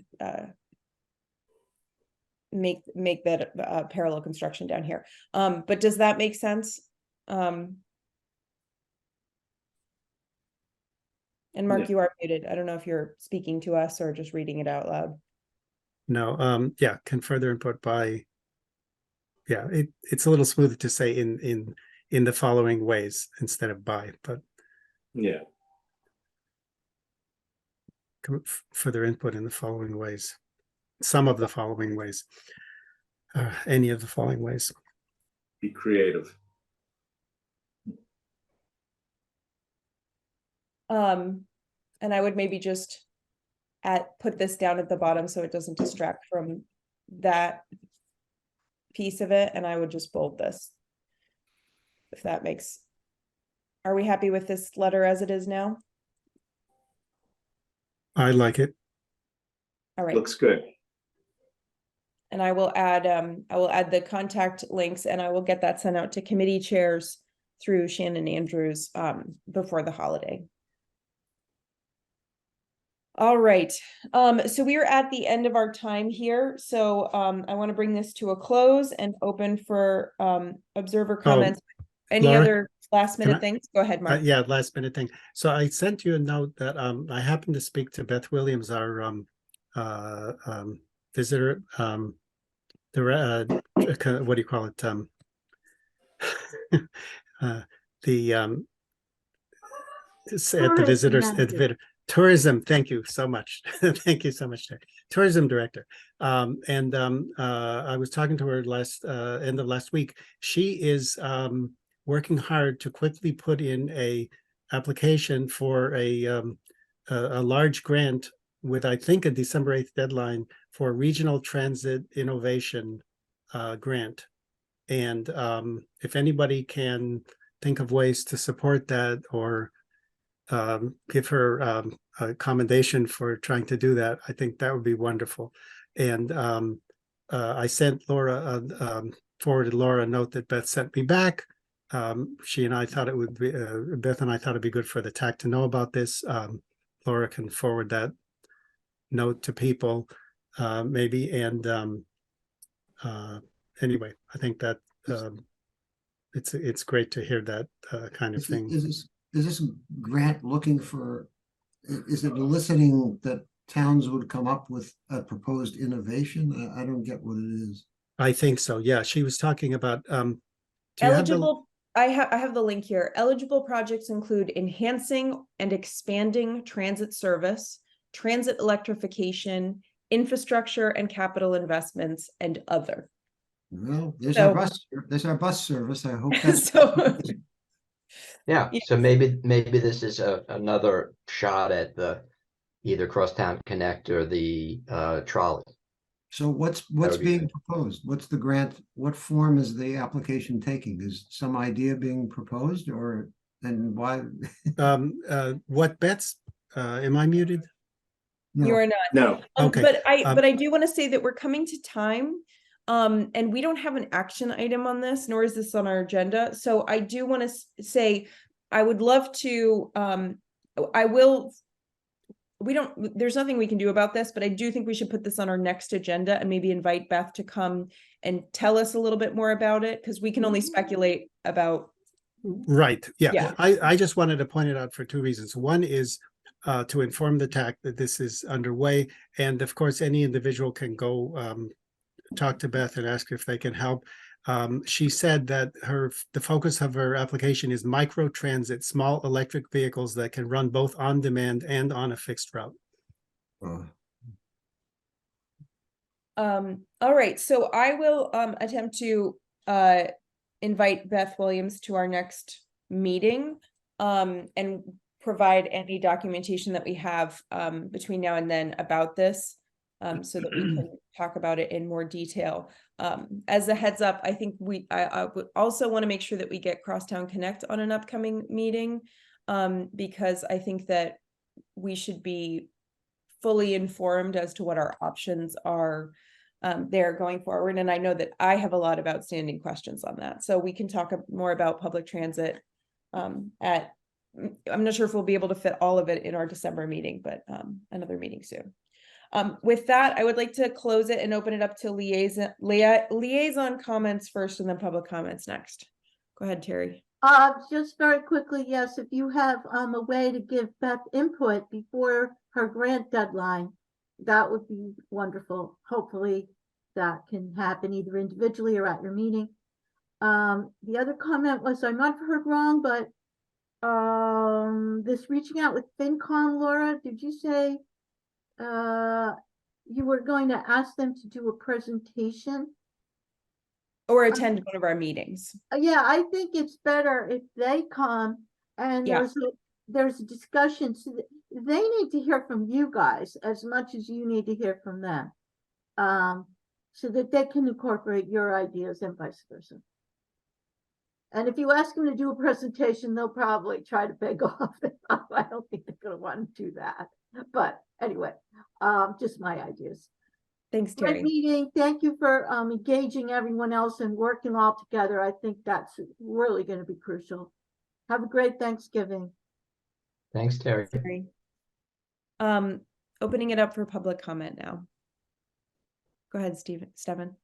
make that parallel construction down here. But does that make sense? And Mark, Yeah. you are muted. I don't know if you're speaking to us or just reading it out loud. No, yeah, can further input by, yeah, it's a little smoother to say in the following ways instead of by, but Yeah. further input in the following ways. Some of the following ways. Any of the following ways. Be creative. And I would maybe just put this down at the bottom so it doesn't distract from that piece of it, and I would just bold this. If that makes, are we happy with this letter as it is now? I like it. All right. Looks good. And I will add the contact links, and I will get that sent out to committee chairs through Shannon Andrews before the holiday. All right. So we are at the end of our time here. So I want to bring this to a close and open for observer comments. Any Laura, other last minute I- things? Go ahead, Mark. Yeah, last minute thing. So I sent you a note that I happened to speak to Beth Williams, our visitor, what do you call it? It's at the visitors at the tourism. Thank you so much. Thank you so much, tourism director. I was talking to her end of last week. She is working hard to quickly put in a application for a large grant with, I think, a December 8th deadline for regional transit innovation grant. And if anybody can think of ways to support that or give her a commendation for trying to do that, I think that would be wonderful. And I sent Laura, forwarded Laura a note that Beth sent me back. She and I thought it would be, Beth and I thought it'd be good for the TAC to know about this. Laura can forward that note to people, maybe. And anyway, I think that it's great to hear that kind of thing. Is this grant looking for, is it eliciting that towns would come up with a proposed innovation? I don't get what it is. I think so. Yeah, she was talking about do you have the- Eligible, I have the link here. Eligible projects include enhancing and expanding transit service, transit electrification, infrastructure and capital investments, and other. Well, there's So- our bus service. I hope that's So Yeah, Yeah. so maybe this is another shot at the either Crosstown Connect or the trolley. So what's would be being good. proposed? What's the grant? What form is the application taking? Is some idea being proposed, or and why? what Beth's am I muted? No. you are not. No. Okay, But I do want to say that we're coming to time. And we don't have an action item on this, nor is this on our agenda. So I do want to say, I would love to, there's nothing we can do about this, but I do think we should put this on our next agenda and maybe invite Beth to come and tell us a little bit more about it, because we can only speculate about. Right. Yeah. Yeah. I just wanted to point it out for two reasons. One is to inform the TAC that this is underway. And of course, any individual can go talk to Beth and ask if they can help. She said that the focus of her application is micro transit, small electric vehicles that can run both on demand and on a fixed route. All right, so I will attempt to invite Beth Williams to our next meeting and provide any documentation that we have between now and then about this, so that we can talk about it in more detail. As a heads up, I think I would also want to make sure that we get Crosstown Connect on an upcoming meeting, because I think that we should be fully informed as to what our options are there going forward. And I know that I have a lot of outstanding questions on that. So we can talk more about public transit I'm not sure if we'll be able to fit all of it in our December meeting, but another meeting soon. With that, I would like to close it and open it up to liaison comments first and then public comments next. Go ahead, Terry. Just very quickly, yes, if you have a way to give Beth input before her grant deadline, that would be wonderful. Hopefully that can happen either individually or at your meeting. The other comment was, I might have heard wrong, but this reaching out with FinCom, Laura, did you say you were going to ask them to do a presentation? Or attend one of our meetings. Yeah, I think it's better if they come and Yeah. there's a discussion. So they need to hear from you guys as much as you need to hear from them. So that they can incorporate your ideas and vice versa. And if you ask them to do a presentation, they'll probably try to beg off. I don't think they're going to want to do that. But anyway, just my ideas. Thanks, Great Terry. meeting. Thank you for engaging everyone else and working all together. I think that's really going to be crucial. Have a great Thanksgiving. Thanks, Terry. Terry. Opening it up for public comment now. Go ahead, Stefan.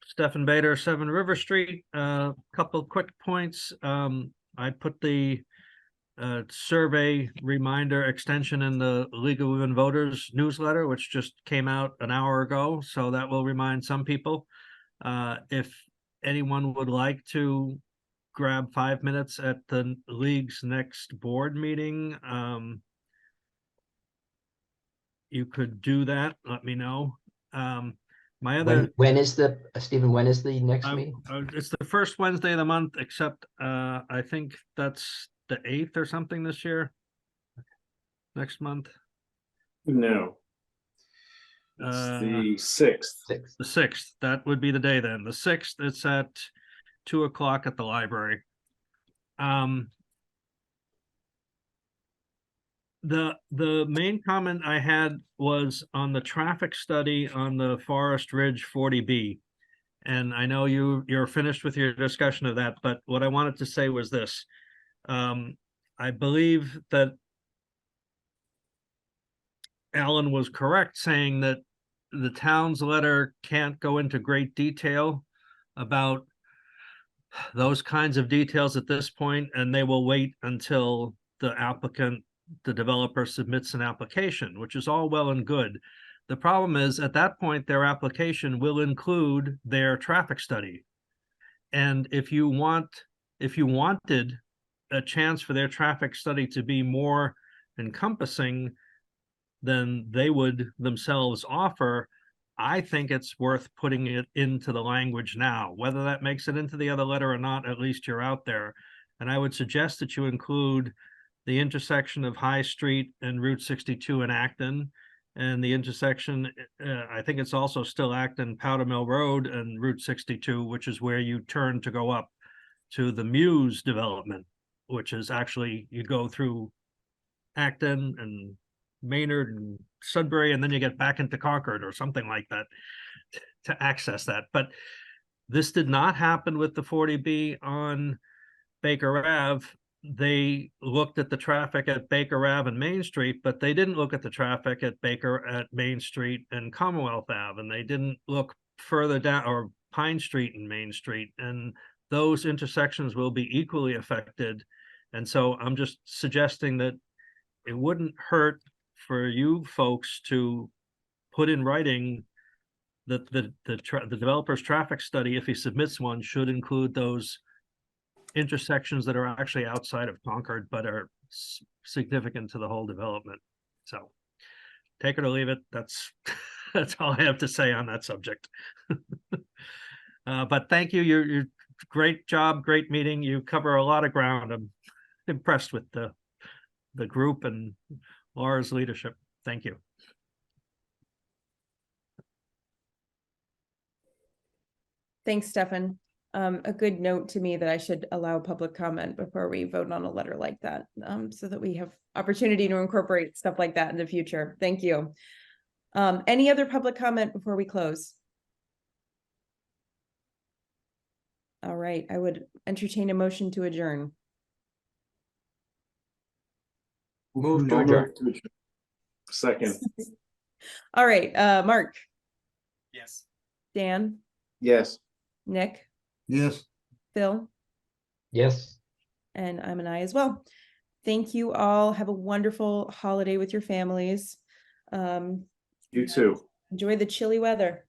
Stefan Bader, 7 River Street. Couple quick points. I put the survey reminder extension in the League of Women Voters newsletter, which just came out an hour ago. So that will remind some people. If anyone would like to grab 5 minutes at the League's next board meeting, you could do that. Let me know. My other When is the Stephen? When is the next meeting? it's the first Wednesday of the month, except I think that's the 8th or something this year. Next month. No. It's the 6th. The 6th. That would be the day then. The 6th, it's at 2 o'clock at the library. The main comment I had was on the traffic study on the Forest Ridge 40B. And I know you're finished with your discussion of that, but what I wanted to say was this. I believe that Alan was correct saying that the town's letter can't go into great detail about those kinds of details at this point, and they will wait until the developer submits an application, which is all well and good. The problem is at that point, their application will include their traffic study. And if you wanted a chance for their traffic study to be more encompassing than they would themselves offer, I think it's worth putting it into the language now. Whether that makes it into the other letter or not, at least you're out there. And I would suggest that you include the intersection of High Street and Route 62 in Acton, and the intersection, I think it's also still Acton, Powder Mill Road and Route 62, which is where you turn to go up to the Muse development, which is actually, you go through Acton and Maynard and Sudbury, and then you get back into Concord or something like that to access that. But this did not happen with the 40B on Baker Ave. They looked at the traffic at Baker Ave and Main Street, but they didn't look at the traffic at Main Street and Commonwealth Ave, and they didn't look further down, or Pine Street and Main Street, and those intersections will be equally affected. And so I'm just suggesting that it wouldn't hurt for you folks to put in writing that the developer's traffic study, if he submits one, should include those intersections that are actually outside of Concord but are significant to the whole development. So take it or leave it. That's all I have to say on that subject. But thank you. You're great job, great meeting. You cover a lot of ground. I'm impressed with the group and Laura's leadership. Thank you. Thanks, Stefan. A good note to me that I should allow public comment before we vote on a letter like that, so that we have opportunity to incorporate stuff like that in the future. Thank you. Any other public comment before we close? All right, I would entertain a motion to adjourn. Move to adjourn. Second. All right, Mark, Yes. Dan, Yes. Nick, Yes, Phil, Yes, and I'm an I as well. Thank you all. Have a wonderful holiday with your families. You too. Enjoy the chilly weather.